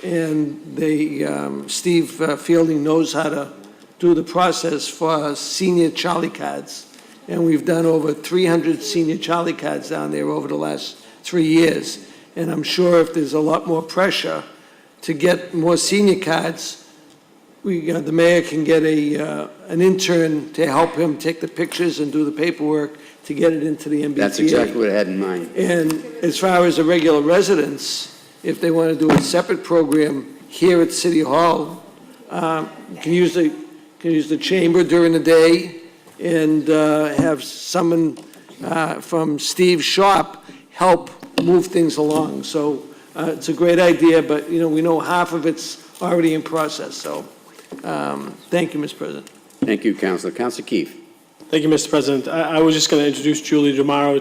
And Steve Fielding knows how to do the process for senior Charlie cards. And we've done over 300 senior Charlie cards down there over the last 3 years. And I'm sure if there's a lot more pressure to get more senior cards, the mayor can get an intern to help him take the pictures and do the paperwork to get it into the MBTA. That's exactly what I had in mind. And as far as the regular residents, if they want to do a separate program here at City Hall, you can use the chamber during the day and have someone from Steve's shop help move things along. So it's a great idea, but we know half of it's already in process. So thank you, Mr. President. Thank you, Councilor. Councilor Keefe. Thank you, Mr. President. I was just going to introduce Julie Demaro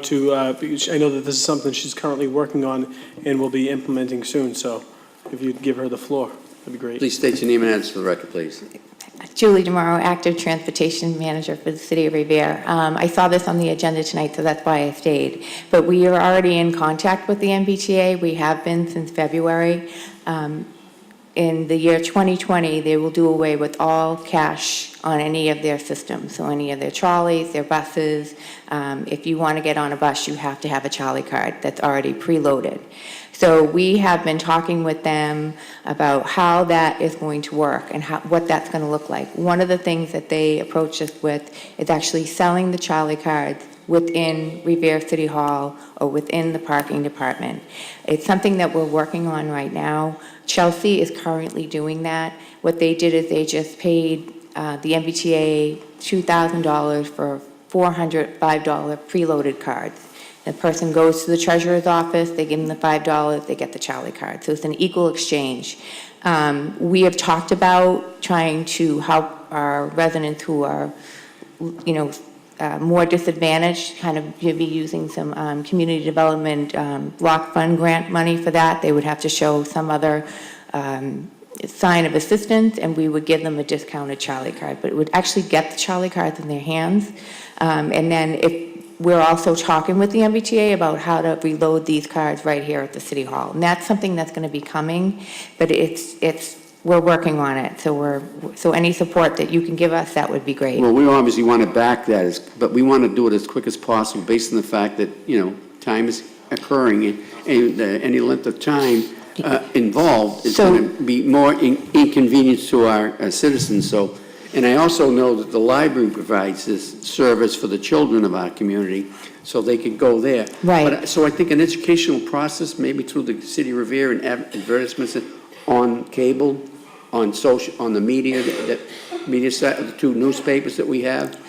because I know that this is something she's currently working on and will be implementing soon. So if you'd give her the floor, that'd be great. Please state your name and address for the record, please. Julie DeMauro, Active Transportation Manager for the City of Revere. I saw this on the agenda tonight, so that's why I stayed. But we are already in contact with the MBTA. We have been since February. In the year 2020, they will do away with all cash on any of their systems, so any of their trolleys, their buses. If you want to get on a bus, you have to have a Charlie card that's already preloaded. So we have been talking with them about how that is going to work and what that's going to look like. One of the things that they approached us with is actually selling the Charlie cards within Revere City Hall or within the parking department. It's something that we're working on right now. Chelsea is currently doing that. What they did is they just paid the MBTA $2,000 for 400 $5 preloaded cards. The person goes to the treasurer's office, they give them the $5, they get the Charlie card. So it's an equal exchange. We have talked about trying to help our residents who are, more disadvantaged, kind of be using some community development block fund grant money for that. They would have to show some other sign of assistance, and we would give them a discounted Charlie card. But it would actually get the Charlie cards in their hands. And then we're also talking with the MBTA about how to reload these cards right here at the City Hall. And that's something that's going to be coming, but we're working on it. So any support that you can give us, that would be great. Well, we obviously want to back that, but we want to do it as quick as possible based on the fact that, time is occurring and any length of time involved is going to be more inconvenience to our citizens. So, and I also know that the library provides this service for the children of our community, so they can go there. Right. So I think an educational process, maybe through the City of Revere and advertisements on cable, on social, on the media, the media side, the 2 newspapers that we have,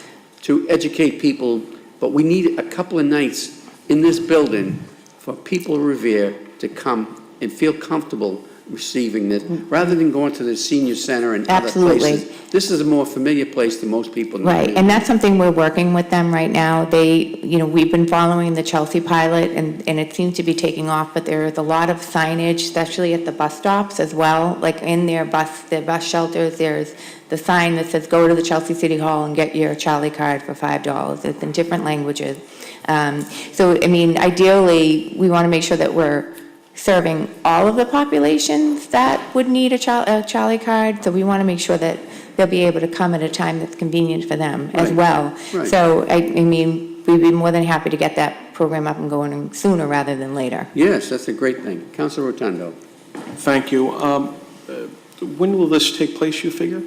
to educate people. But we need a couple of nights in this building for people of Revere to come and feel comfortable receiving this, rather than going to the senior center and other places. This is a more familiar place to most people. Right, and that's something we're working with them right now. We've been following the Chelsea pilot, and it seems to be taking off, but there is a lot of signage, especially at the bus stops as well. Like in their bus shelters, there's the sign that says, go to the Chelsea City Hall and get your Charlie card for $5. It's in different languages. Ideally, we want to make sure that we're serving all of the populations that would need a Charlie card. So we want to make sure that they'll be able to come at a time that's convenient for them as well. Right. So, we'd be more than happy to get that program up and going sooner rather than later. Yes, that's a great thing. Councilor Rotundo. Thank you. When will this take place, you figure?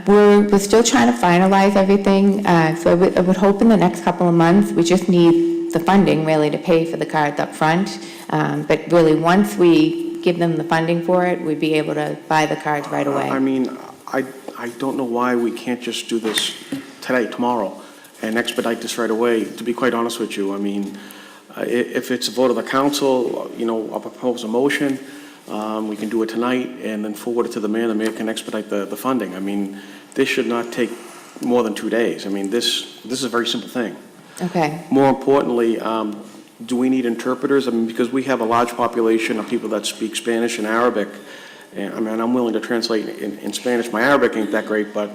We're still trying to finalize everything, so I would hope in the next couple of months. We just need the funding really to pay for the cards up front. But really, once we give them the funding for it, we'd be able to buy the cards right away. I don't know why we can't just do this today, tomorrow, and expedite this right away, to be quite honest with you. If it's a vote of the council, I'll propose a motion. We can do it tonight and then forward it to the mayor. The mayor can expedite the funding. This should not take more than 2 days. This is a very simple thing. Okay. More importantly, do we need interpreters? Because we have a large population of people that speak Spanish and Arabic. And I'm willing to translate in Spanish. My Arabic ain't that great, but,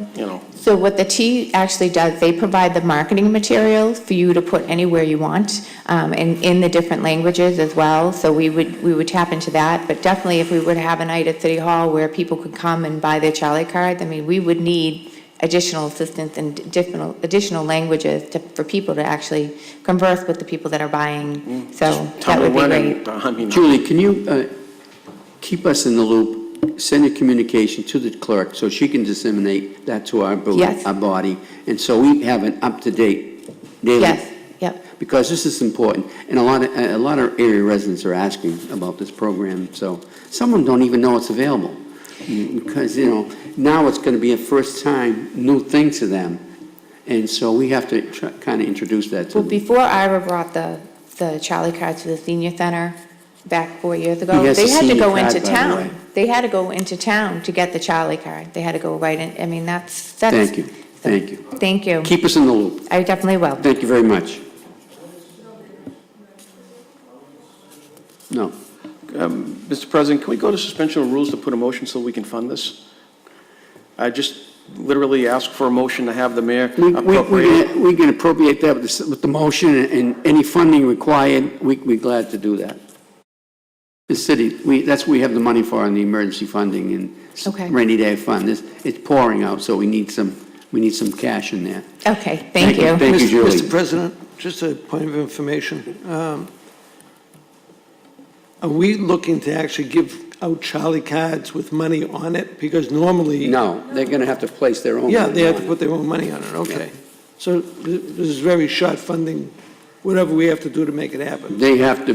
So what the T actually does, they provide the marketing materials for you to put anywhere you want, and in the different languages as well. So we would tap into that. But definitely, if we were to have a night at City Hall where people could come and buy their Charlie cards, we would need additional assistance and additional languages for people to actually converse with the people that are buying. So that would be great. Julie, can you keep us in the loop? Send your communication to the clerk so she can disseminate that to our body, and so we have an up-to-date daily. Yes, yep. Because this is important, and a lot of area residents are asking about this program. So some of them don't even know it's available, because now it's going to be a first-time new thing to them, and so we have to kind of introduce that to them. Before Ira brought the Charlie cards to the senior center back 4 years ago, He has they a had to senior go card, into by the town. way. They had to go into town to get the Charlie card. They had to go right in. That's. Thank you. Thank you. Thank you. Keep us in the loop. I definitely will. Thank you very much. No. Mr. President, can we go to suspension of rules to put a motion so we can fund this? I just literally ask for a motion to have the mayor appropriate. We can appropriate that with the motion, and any funding required, we're glad to do that. The city, that's what we have the money for in the emergency funding and Okay. rainy day fund. It's pouring out, so we need some cash in there. Okay, thank you. Thank you, Julie. Mr. President, just a point of information. Are we looking to actually give out Charlie cards with money on it? Because normally... No, they're going to have to place their own. Yeah, money they have on to it. put their own money on it, okay. So this is very short funding, whatever we have to do to make it happen. They have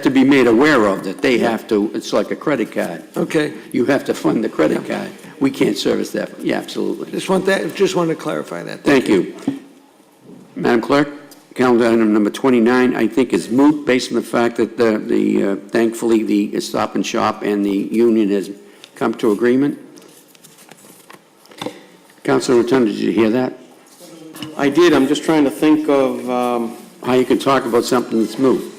to be made aware of that. They have to, it's like a credit card. Okay. You have to fund the credit card. We can't service that. Yeah, absolutely. Just wanted to clarify that. Thank you. Madam Clerk, calendar item number 29, I think is moot based on the fact that thankfully the Stop and Shop and the union has come to agreement. Councilor Rotundo, did you hear that? I did, I'm just trying to think of, How you can talk about something that's moot?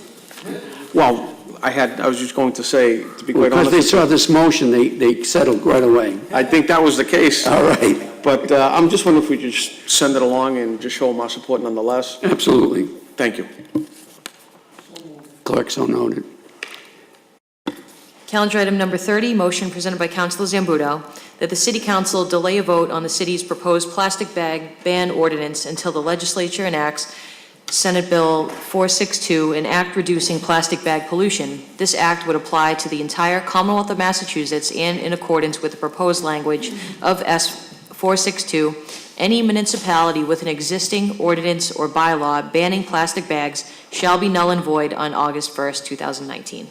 well, I was just going to say, to be quite Because honest. they saw this motion, they settled right away. I think that was the case. All right. But I'm just wondering if we could just send it along and just show them our support nonetheless. Absolutely. Thank you. Clerk so noted. Calendar item number 30, motion presented by Councilor Zambudo, that the City Council delay a vote on the city's proposed plastic bag ban ordinance until the legislature enacts Senate Bill 462, an act reducing plastic bag pollution. This act would apply to the entire Commonwealth of Massachusetts and in accordance with the proposed language of S 462, any municipality with an existing ordinance or bylaw banning plastic bags shall be null and void on August 1st, 2019.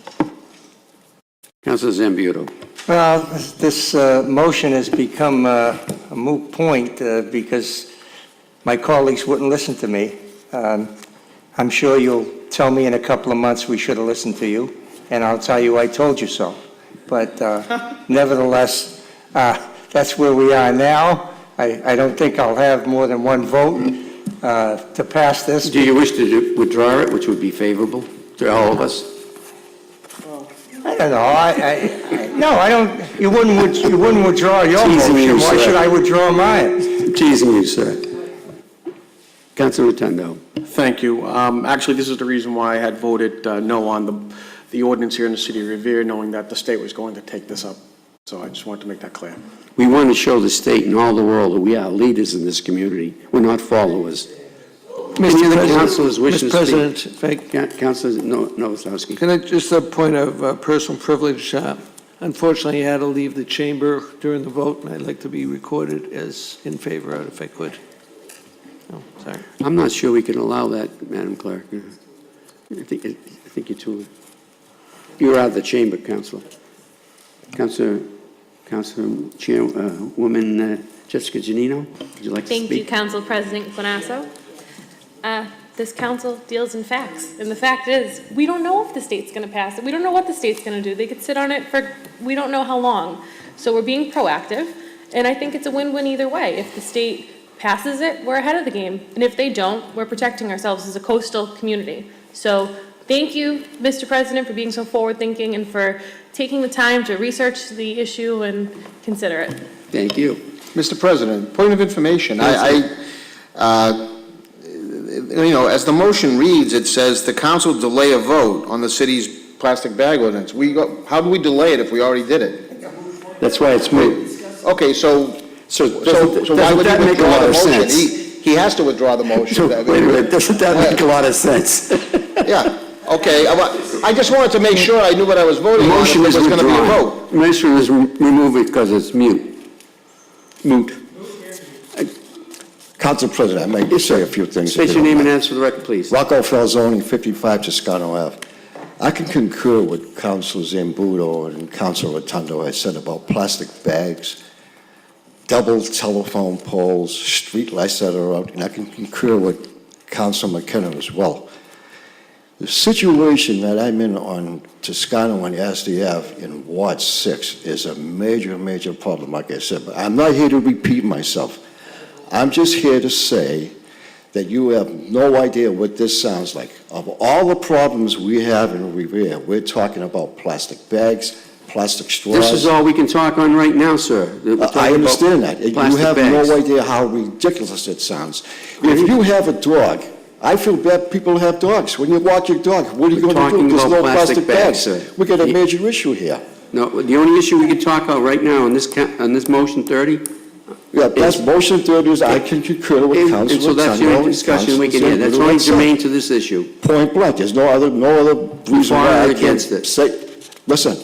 Councilor Zambudo. Well, this motion has become a moot point because my colleagues wouldn't listen to me. I'm sure you'll tell me in a couple of months we should have listened to you, and I'll tell you I told you so. But nevertheless, that's where we are now. I don't think I'll have more than one vote to pass this. Do you wish to withdraw it, which would be favorable to all of us? I don't know. No, I don't. You wouldn't withdraw your Teasing you, motion. Why sir. should I withdraw mine? Teasing you, sir. Councilor Rotundo. Thank you. Actually, this is the reason why I had voted no on the ordinance here in the city of Revere, knowing that the state was going to take this up. So I just wanted to make that clear. We want to show the state and all the world that we are leaders in this community. We're not followers. Any other councilors wishing to speak? Mr. President, Councilor Novoselsky. can I just a point of personal privilege? Unfortunately, I had to leave the chamber during the vote, and I'd like to be recorded as in favor of it if I could. Oh, sorry. I'm not sure we can allow that, Madam Clerk. I think you're out of the chamber, Councilor. Councilor Chairwoman Jessica Janino, would you like to speak? Thank you, Council President Guanasso. This council deals in facts, and the fact is, we don't know if the state's going to pass it. We don't know what the state's going to do. They could sit on it for we don't know how long. So we're being proactive, and I think it's a win-win either way. If the state passes it, we're ahead of the game, and if they don't, we're protecting ourselves as a coastal community. So thank you, Mr. President, for being so forward-thinking and for taking the time to research the issue and consider it. Thank you. Mr. President, point of information. As the motion reads, it says the council delay a vote on the city's plastic bag ordinance. How do we delay it if we already did it? That's why it's moot. Okay, so why doesn't would that he make a withdraw lot the of motion? sense? He has to withdraw the motion. So, wait a minute, doesn't that make a lot of sense? Yeah, okay. I just wanted to make sure I knew what I was voting on, if there was going to be a vote. The motion is removed because it's moot. Council President, I might say a few things. State your name and answer for the record, please. Rocco Falzoni, 55 Toscano Ave. I can concur with Councilor Zambudo and Councilor Rotundo has said about plastic bags, double telephone poles, street lights that are out, and I can concur with Councilor McKenna as well. The situation that I'm in on Toscano and Astor Ave in Ward 6 is a major, major problem, like I said, but I'm not here to repeat myself. I'm just here to say that you have no idea what this sounds like. Of all the problems we have in Revere, we're talking about plastic bags, plastic straws. This is all we can talk on right now, sir. We're talking I about understand that. You plastic have bags. no idea how ridiculous it sounds. If you have a dog, I feel bad people have dogs. When you walk your dog, what are you going to talking do? There's about no plastic plastic bags, bags. sir. We got a major issue here. No, the only issue we can talk about right now on this motion 30. Yeah, that's motion 30 is I can concur with And Councilor so that's the Tano only and discussion we can Councilor hear. That's Zambrano. only That's it. germane to this issue. Point blank. There's no other reason For why or I against can't it? say. Listen,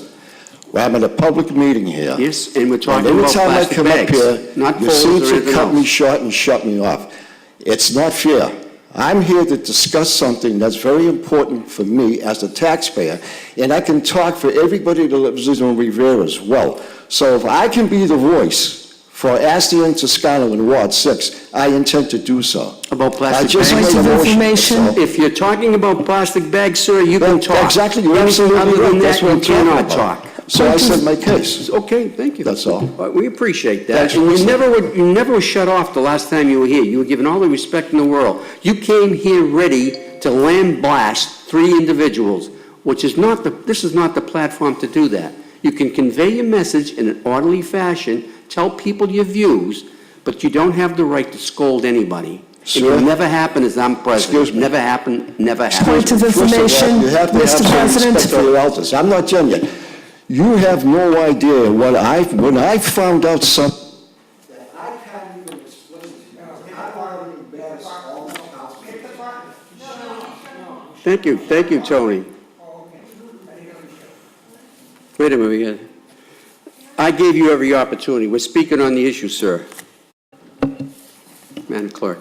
we're having a public meeting here. Yes, and we're talking And about plastic every time I bags, come up here, not you poles seem or to anything cut me else. short and shut me off. It's not fair. I'm here to discuss something that's very important for me as a taxpayer, and I can talk for everybody that lives in Revere as well. So if I can be the voice for Asti and Toscano in Ward 6, I intend to do so. About I plastic just bags. made a motion, that's all. If you're talking about plastic bags, sir, you can talk. Exactly, you're Anything absolutely other right. than That's that, what you I'm talking cannot about. talk. So I said my case. Okay, thank you. That's all. We appreciate that. Thanks for And you listening. never were shut off the last time you were here. You were given all the respect in the world. You came here ready to land blast 3 individuals, which is not this is not the platform to do that. You can convey your message in an orderly fashion, tell people your views, but you don't have the right to scold anybody. It Sir? will never happen as I'm president. Excuse me. Never happen, never happen. Point of First of all, information, you have to have Mr. some President. respect for your elders. I'm not done yet. You have no idea when I found out something. Thank you, Tony. Wait a minute, we got- I gave you every opportunity. We're speaking on the issue, sir. Madam Clerk.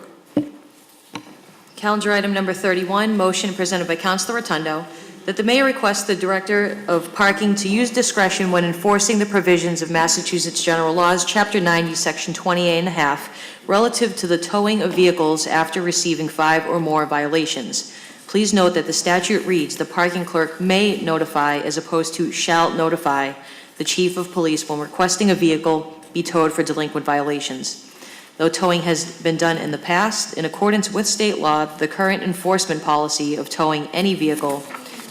Calendar item number 31, motion presented by Councilor Rotundo, that the mayor request the Director of Parking to use discretion when enforcing the provisions of Massachusetts General Laws, Chapter 90, Section 28.5, relative to the towing of vehicles after receiving 5 or more violations. Please note that the statute reads, the parking clerk may notify as opposed to shall notify the chief of police when requesting a vehicle be towed for delinquent violations. Though towing has been done in the past, in accordance with state law, the current enforcement policy of towing any vehicle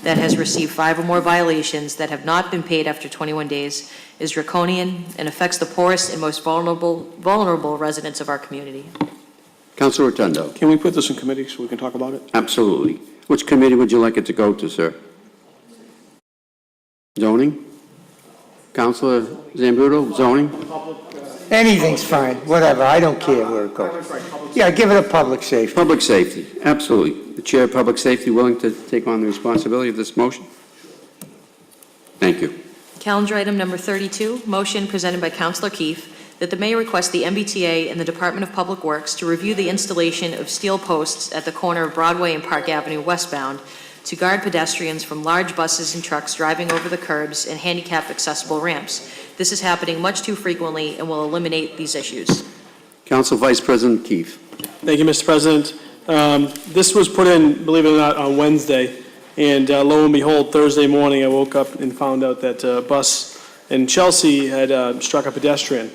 that has received 5 or more violations that have not been paid after 21 days is draconian and affects the poorest and most vulnerable residents of our community. Councilor Rotundo. Can we put this in committee so we can talk about it? Absolutely. Which committee would you like it to go to, sir? Zoning? Councilor Zambrano, zoning? Anything's fine, whatever, I don't care where it goes. Yeah, give it a public safety. Public safety, absolutely. The Chair of Public Safety willing to take on the responsibility of this motion? Thank you. Calendar item number 32, motion presented by Councilor Keefe, that the mayor request the MBTA and the Department of Public Works to review the installation of steel posts at the corner of Broadway and Park Avenue westbound to guard pedestrians from large buses and trucks driving over the curbs and handicap-accessible ramps. This is happening much too frequently and will eliminate these issues. Council Vice President Keefe. Thank you, Mr. President. This was put in, believe it or not, on Wednesday, and lo and behold, Thursday morning, I woke up and found out that a bus in Chelsea had struck a pedestrian.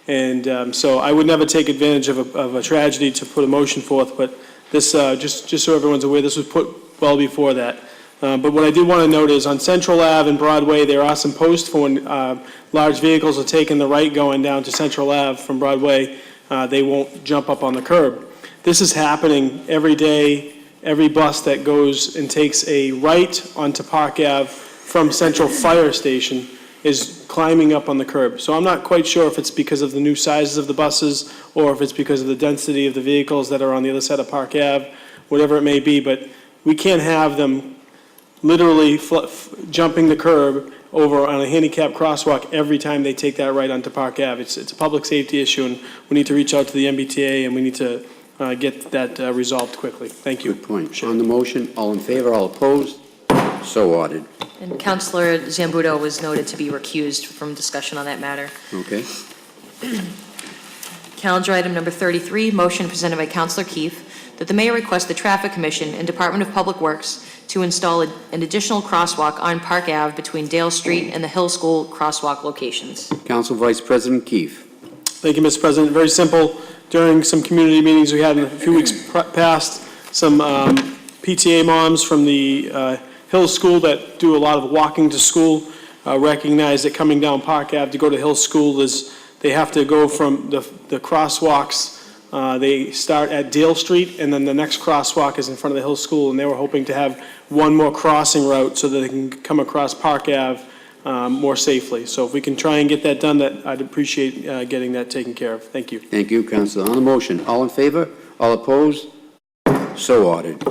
And so I would never take advantage of a tragedy to put a motion forth, but this, just so everyone's aware, this was put well before that. But what I did want to note is on Central Ave and Broadway, there are some posts for when large vehicles are taking the right going down to Central Ave from Broadway, they won't jump up on the curb. This is happening every day. Every bus that goes and takes a right onto Park Ave from Central Fire Station is climbing up on the curb. So I'm not quite sure if it's because of the new sizes of the buses or if it's because of the density of the vehicles that are on the other side of Park Ave, whatever it may be, but we can't have them literally jumping the curb over on a handicap crosswalk every time they take that right onto Park Ave. It's a public safety issue, and we need to reach out to the MBTA, and we need to get that resolved quickly. Thank you. Good point. On the motion, all in favor, all opposed? So ordered. And Councilor Zambudo was noted to be recused from discussion on that matter. Okay. Calendar item number 33, motion presented by Councilor Keefe, that the mayor request the Traffic Commission and Department of Public Works to install an additional crosswalk on Park Ave between Dale Street and the Hill School crosswalk locations. Council Vice President Keefe. Thank you, Mr. President. Very simple. during some community meetings we had in a few weeks past, some PTA moms from the Hill School that do a lot of walking to school recognize that coming down Park Ave to go to Hill School is, they have to go from the crosswalks. They start at Dale Street, and then the next crosswalk is in front of the Hill School, and they were hoping to have one more crossing route so that they can come across Park Ave more safely. So if we can try and get that done, I'd appreciate getting that taken care of. Thank you. Thank you, Councilor. On the motion, all in favor? All opposed? So ordered.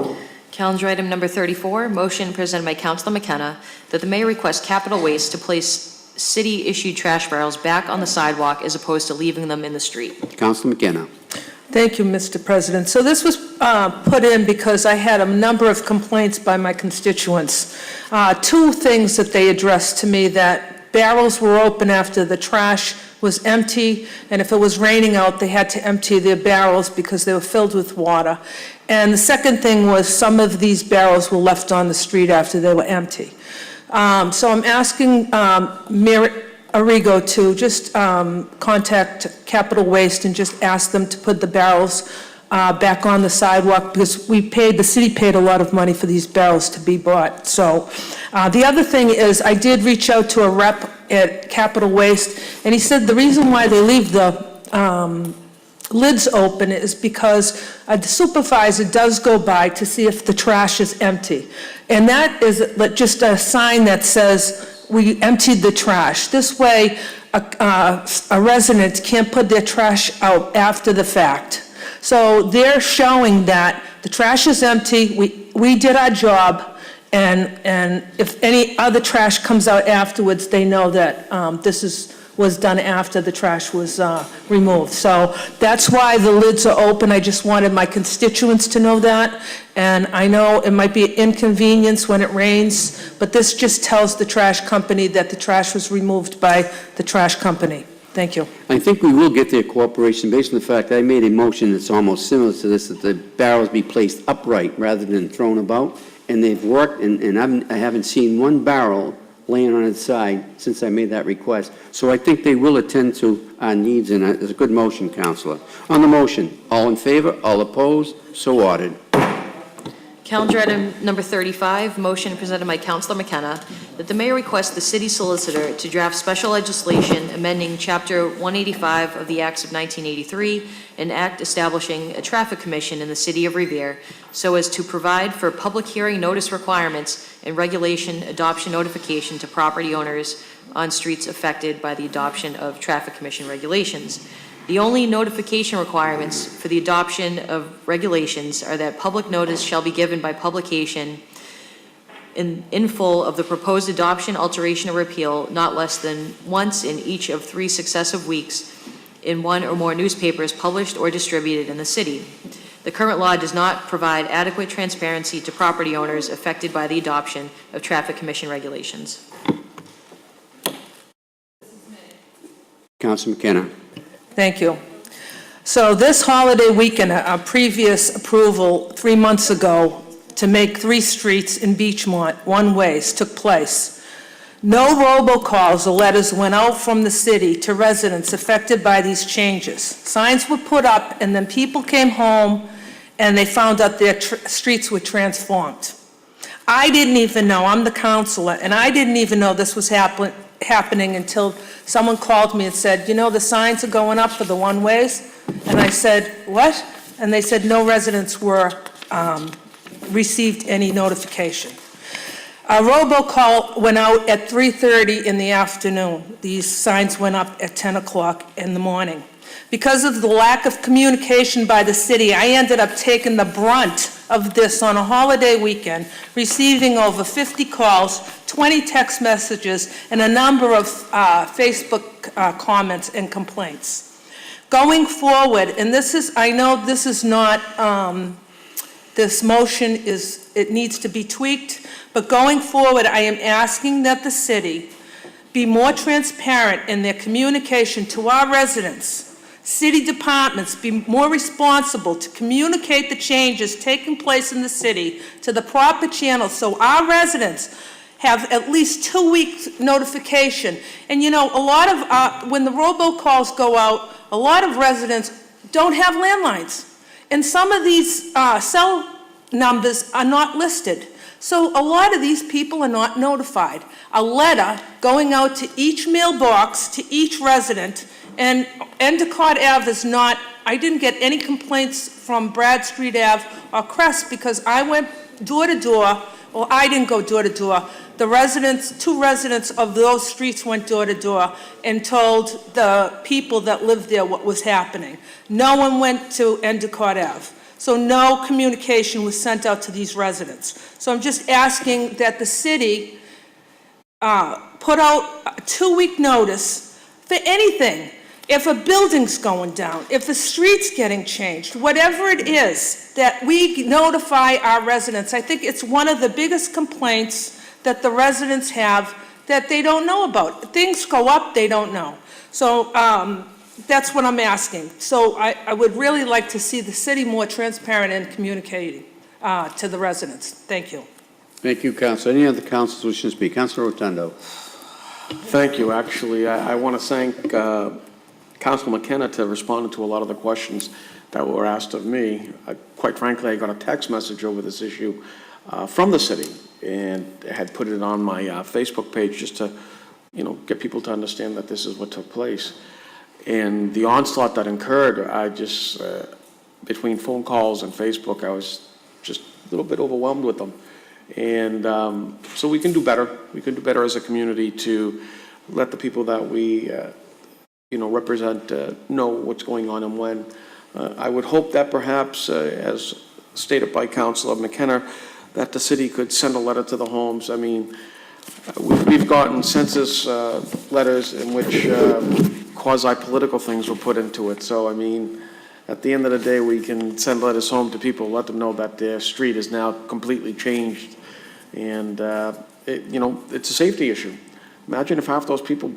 Calendar item number 34, motion presented by Councilor McKenna that the mayor request Capital Waste to place city-issued trash barrels back on the sidewalk as opposed to leaving them in the street. Councilor McKenna. Thank you, Mr. President. So this was put in because I had a number of complaints by my constituents. Two things that they addressed to me, that barrels were open after the trash was empty, and if it was raining out, they had to empty their barrels because they were filled with water. And the second thing was some of these barrels were left on the street after they were empty. So I'm asking Mayor Arrigo to just contact Capital Waste and just ask them to put the barrels back on the sidewalk, because the city paid a lot of money for these barrels to be bought. So the other thing is, I did reach out to a rep at Capital Waste, and he said the reason why they leave the lids open is because the supervisor does go by to see if the trash is empty. And that is just a sign that says, we emptied the trash. This way, a resident can't put their trash out after the fact. So they're showing that the trash is empty, we did our job, and if any other trash comes out afterwards, they know that this was done after the trash was removed. So that's why the lids are open. I just wanted my constituents to know that. And I know it might be an inconvenience when it rains, but this just tells the trash company that the trash was removed by the trash company. Thank you. I think we will get their cooperation based on the fact I made a motion that's almost similar to this, that the barrels be placed upright rather than thrown about. And they've worked, and I haven't seen one barrel laying on its side since I made that request. So I think they will attend to our needs, and it's a good motion, Councilor. On the motion, all in favor, all opposed, so ordered. Calendar item number 35, motion presented by Councilor McKenna that the mayor request the city solicitor to draft special legislation amending Chapter 185 of the Acts of 1983, an act establishing a traffic commission in the city of Revere, so as to provide for public hearing notice requirements and regulation adoption notification to property owners on streets affected by the adoption of traffic commission regulations. The only notification requirements for the adoption of regulations are that public notice shall be given by publication in full of the proposed adoption, alteration, or repeal not less than once in each of 3 successive weeks in one or more newspapers published or distributed in the city. The current law does not provide adequate transparency to property owners affected by the adoption of traffic commission regulations. Councilor McKenna. Thank you. So this holiday weekend, a previous approval 3 months ago to make 3 streets in Beachmont one-ways took place. No robocalls or letters went out from the city to residents affected by these changes. Signs were put up, and then people came home and they found out their streets were transformed. I didn't even know, I'm the counselor, and I didn't even know this was happening until someone called me and said, you know, the signs are going up for the one-ways? And I said, what? And they said no residents were received any notification. A robocall went out at 3:30 in the afternoon. These signs went up at 10 o'clock in the morning. Because of the lack of communication by the city, I ended up taking the brunt of this on a holiday weekend, receiving over 50 calls, 20 text messages, and a number of Facebook comments and complaints. Going forward, and this is, I know this is not, this motion is, it needs to be tweaked, but going forward, I am asking that the city be more transparent in their communication to our residents. City departments be more responsible to communicate the changes taking place in the city to the proper channels so our residents have at least 2 weeks notification. And you know, a lot of, when the robocalls go out, a lot of residents don't have landlines. And some of these cell numbers are not listed. So a lot of these people are not notified. A letter going out to each mailbox, to each resident, and Endicott Ave is not, I didn't get any complaints from Bradstreet Ave or Crest because I went door to door, or I didn't go door to door. The residents, 2 residents of those streets went door to door and told the people that lived there what was happening. No one went to Endicott Ave. So no communication was sent out to these residents. So I'm just asking that the city put out a 2-week notice for anything. If a building's going down, if the street's getting changed, whatever it is, that we notify our residents. I think it's one of the biggest complaints that the residents have that they don't know about. Things go up, they don't know. So that's what I'm asking. So I would really like to see the city more transparent in communicating to the residents. Thank you. Thank you, Councilor. Any other councilors wishing to speak? Councilor Rotundo. Thank you. Actually, I want to thank Councilor McKenna to respond to a lot of the questions that were asked of me. Quite frankly, I got a text message over this issue from the city and had put it on my Facebook page just to, get people to understand that this is what took place. And the onslaught that incurred, I just, between phone calls and Facebook, I was just a little bit overwhelmed with them. And so we can do better. We can do better as a community to let the people that we, represent know what's going on and when. I would hope that perhaps, as stated by Councilor McKenna, that the city could send a letter to the homes. I mean, we've gotten census letters in which quasi-political things were put into it. So, I mean, at the end of the day, we can send letters home to people, let them know that their street is now completely changed. And, it's a safety issue. Imagine if half those people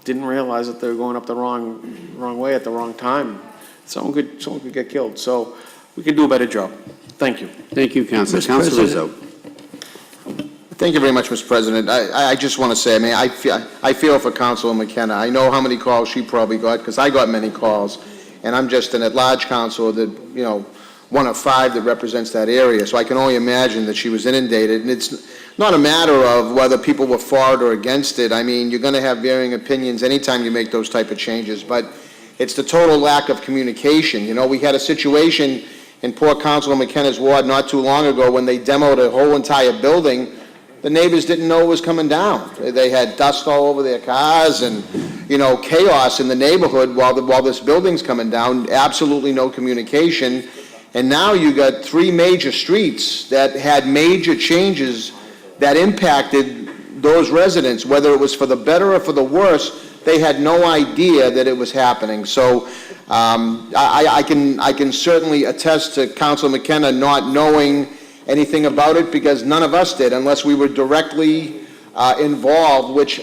didn't realize that they were going up the wrong way at the wrong time. Someone could get killed. So we could do a better job. Thank you. Thank you, Councilor. Councilor Rizzo. Thank you very much, Mr. President. I just want to say, I feel for Councilor McKenna. I know how many calls she probably got, because I got many calls, and I'm just an at-large councilor that, one of 5 that represents that area. So I can only imagine that she was inundated, and it's not a matter of whether people were for it or against it. I mean, you're going to have varying opinions anytime you make those type of changes, but it's the total lack of communication. We had a situation in poor Councilor McKenna's ward not too long ago when they demoed a whole entire building. The neighbors didn't know it was coming down. They had dust all over their cars and, chaos in the neighborhood while this building's coming down. Absolutely no communication. And now you got 3 major streets that had major changes that impacted those residents, whether it was for the better or for the worse. They had no idea that it was happening. So I can certainly attest to Councilor McKenna not knowing anything about it, because none of us did unless we were directly involved, which,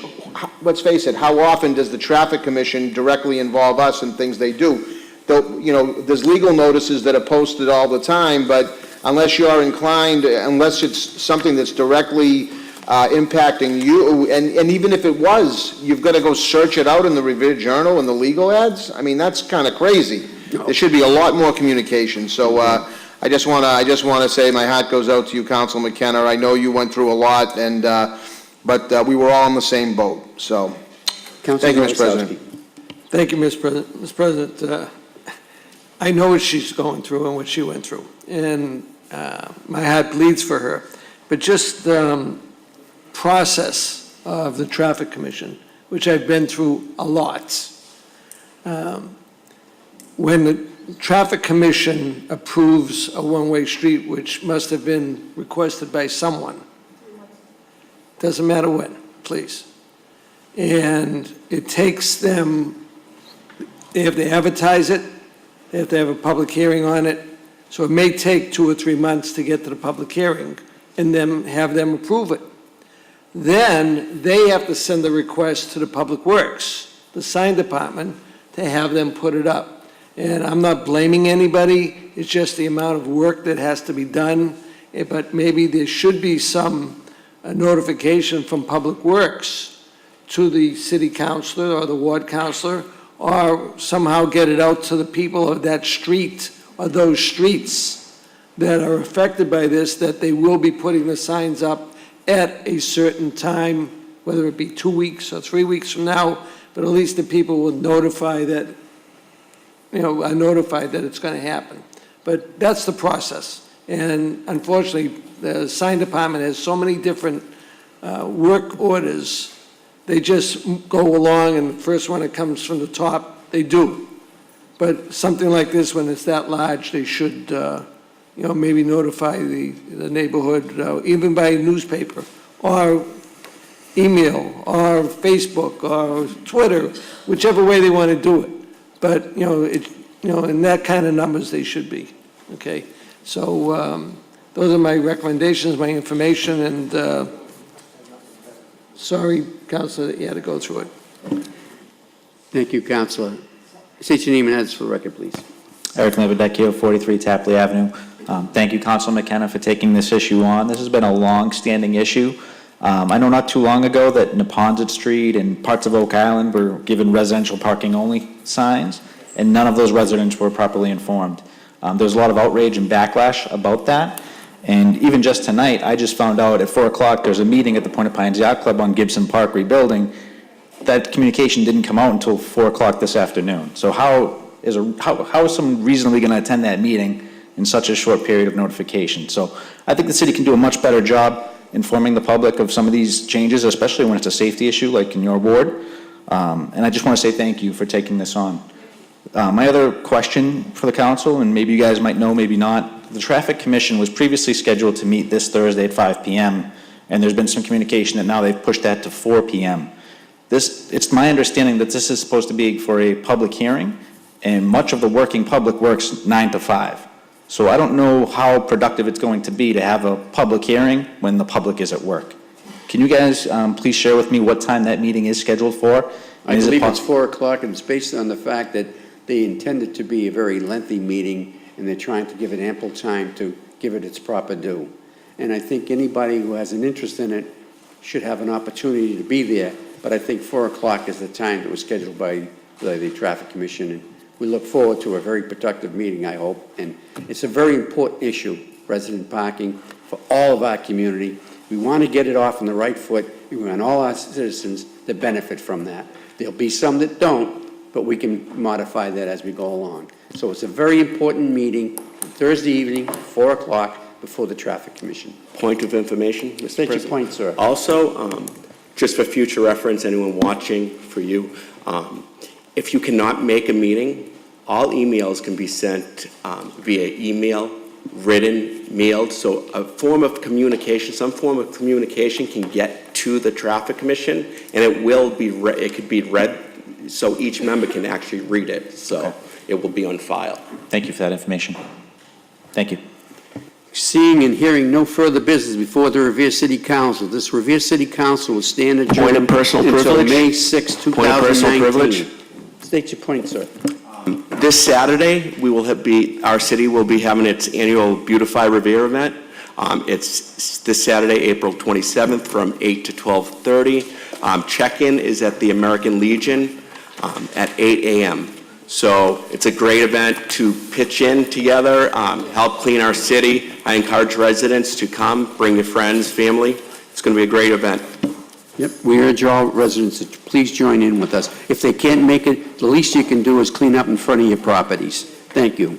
let's face it, how often does the Traffic Commission directly involve us in things they do? There's legal notices that are posted all the time, but unless you're inclined, unless it's something that's directly impacting you, and even if it was, you've got to go search it out in the Revere Journal and the legal ads. I mean, that's kind of crazy. There should be a lot more communication. So I just want to say my hat goes out to you, Councilor McKenna. I know you went through a lot, and but we were all in the same boat. So, thank you, Mr. President. Thank you, Mr. President. Mr. President, I know what she's going through and what she went through, and my heart bleeds for her. But just process of the Traffic Commission, which I've been through a lot. When the Traffic Commission approves a one-way street, which must have been requested by someone, doesn't matter when, please. And it takes them, they have to advertise it, they have to have a public hearing on it, so it may take 2 or 3 months to get to the public hearing and then have them approve it. Then they have to send the request to the Public Works, the sign department, to have them put it up. And I'm not blaming anybody, it's just the amount of work that has to be done. But maybe there should be some notification from Public Works to the city councilor or the ward councilor or somehow get it out to the people of that street or those streets that are affected by this, that they will be putting the signs up at a certain time, whether it be 2 weeks or 3 weeks from now, but at least the people will notify that, are notified that it's going to happen. But that's the process. And unfortunately, the sign department has so many different work orders. They just go along, and the first one that comes from the top, they do. But something like this, when it's that large, they should, maybe notify the neighborhood, even by newspaper, or email, or Facebook, or Twitter, whichever way they want to do it. But, in that kind of numbers they should be, okay? So those are my recommendations, my information, and sorry, Counselor, that you had to go through it. Thank you, Counselor. State your name and address for the record, please. Eric Levadecchio, 43 Tapley Avenue. Thank you, Councilor McKenna, for taking this issue on. This has been a long-standing issue. I know not too long ago that Neponset Street and parts of Oak Island were given residential parking only signs, and none of those residents were properly informed. There was a lot of outrage and backlash about that. And even just tonight, I just found out at 4 o'clock, there's a meeting at the Point of Pines Yacht Club on Gibson Park rebuilding. That communication didn't come out until 4 o'clock this afternoon. So how is someone reasonably going to attend that meeting in such a short period of notification? So I think the city can do a much better job informing the public of some of these changes, especially when it's a safety issue like in your ward. And I just want to say thank you for taking this on. My other question for the council, and maybe you guys might know, maybe not, the Traffic Commission was previously scheduled to meet this Thursday at 5 p.m., and there's been some communication that now they've pushed that to 4 p.m. It's my understanding that this is supposed to be for a public hearing, and much of the working public works 9 to 5. So I don't know how productive it's going to be to have a public hearing when the public is at work. Can you guys please share with me what time that meeting is scheduled for? I believe it's 4 o'clock, and it's based on the fact that they intend it to be a very lengthy meeting, and they're trying to give it ample time to give it its proper due. And I think anybody who has an interest in it should have an opportunity to be there, but I think 4 o'clock is the time that was scheduled by the Traffic Commission, and we look forward to a very productive meeting, I hope. And it's a very important issue, resident parking, for all of our community. We want to get it off on the right foot. We want all our citizens to benefit from that. There'll be some that don't, but we can modify that as we go along. So it's a very important meeting, Thursday evening, 4 o'clock, before the Traffic Commission. Point of information, Mr. State President. your point, sir. Also, just for future reference, anyone watching, for you, if you cannot make a meeting, all emails can be sent via email, written, mailed. So a form of communication, some form of communication can get to the Traffic Commission, and it will be it could be read, so each member can actually read it. So it will be on file. Thank you for that information. Thank you. Seeing and hearing no further business before the Revere City Council, this Revere City Council will stand adjourned Point of personal until privilege. May 6, 2019. Point of personal privilege. State your point, sir. This Saturday, our city will be having its annual Beautify Revere event. It's this Saturday, April 27th, from 8 to 12:30. Check-in is at the American Legion at 8 a.m. So it's a great event to pitch in together, help clean our city. I encourage residents to come, bring your friends, family. It's going to be a great event. Yep, we urge all residents to please join in with us. If they can't make it, the least you can do is clean up in front of your properties. Thank you.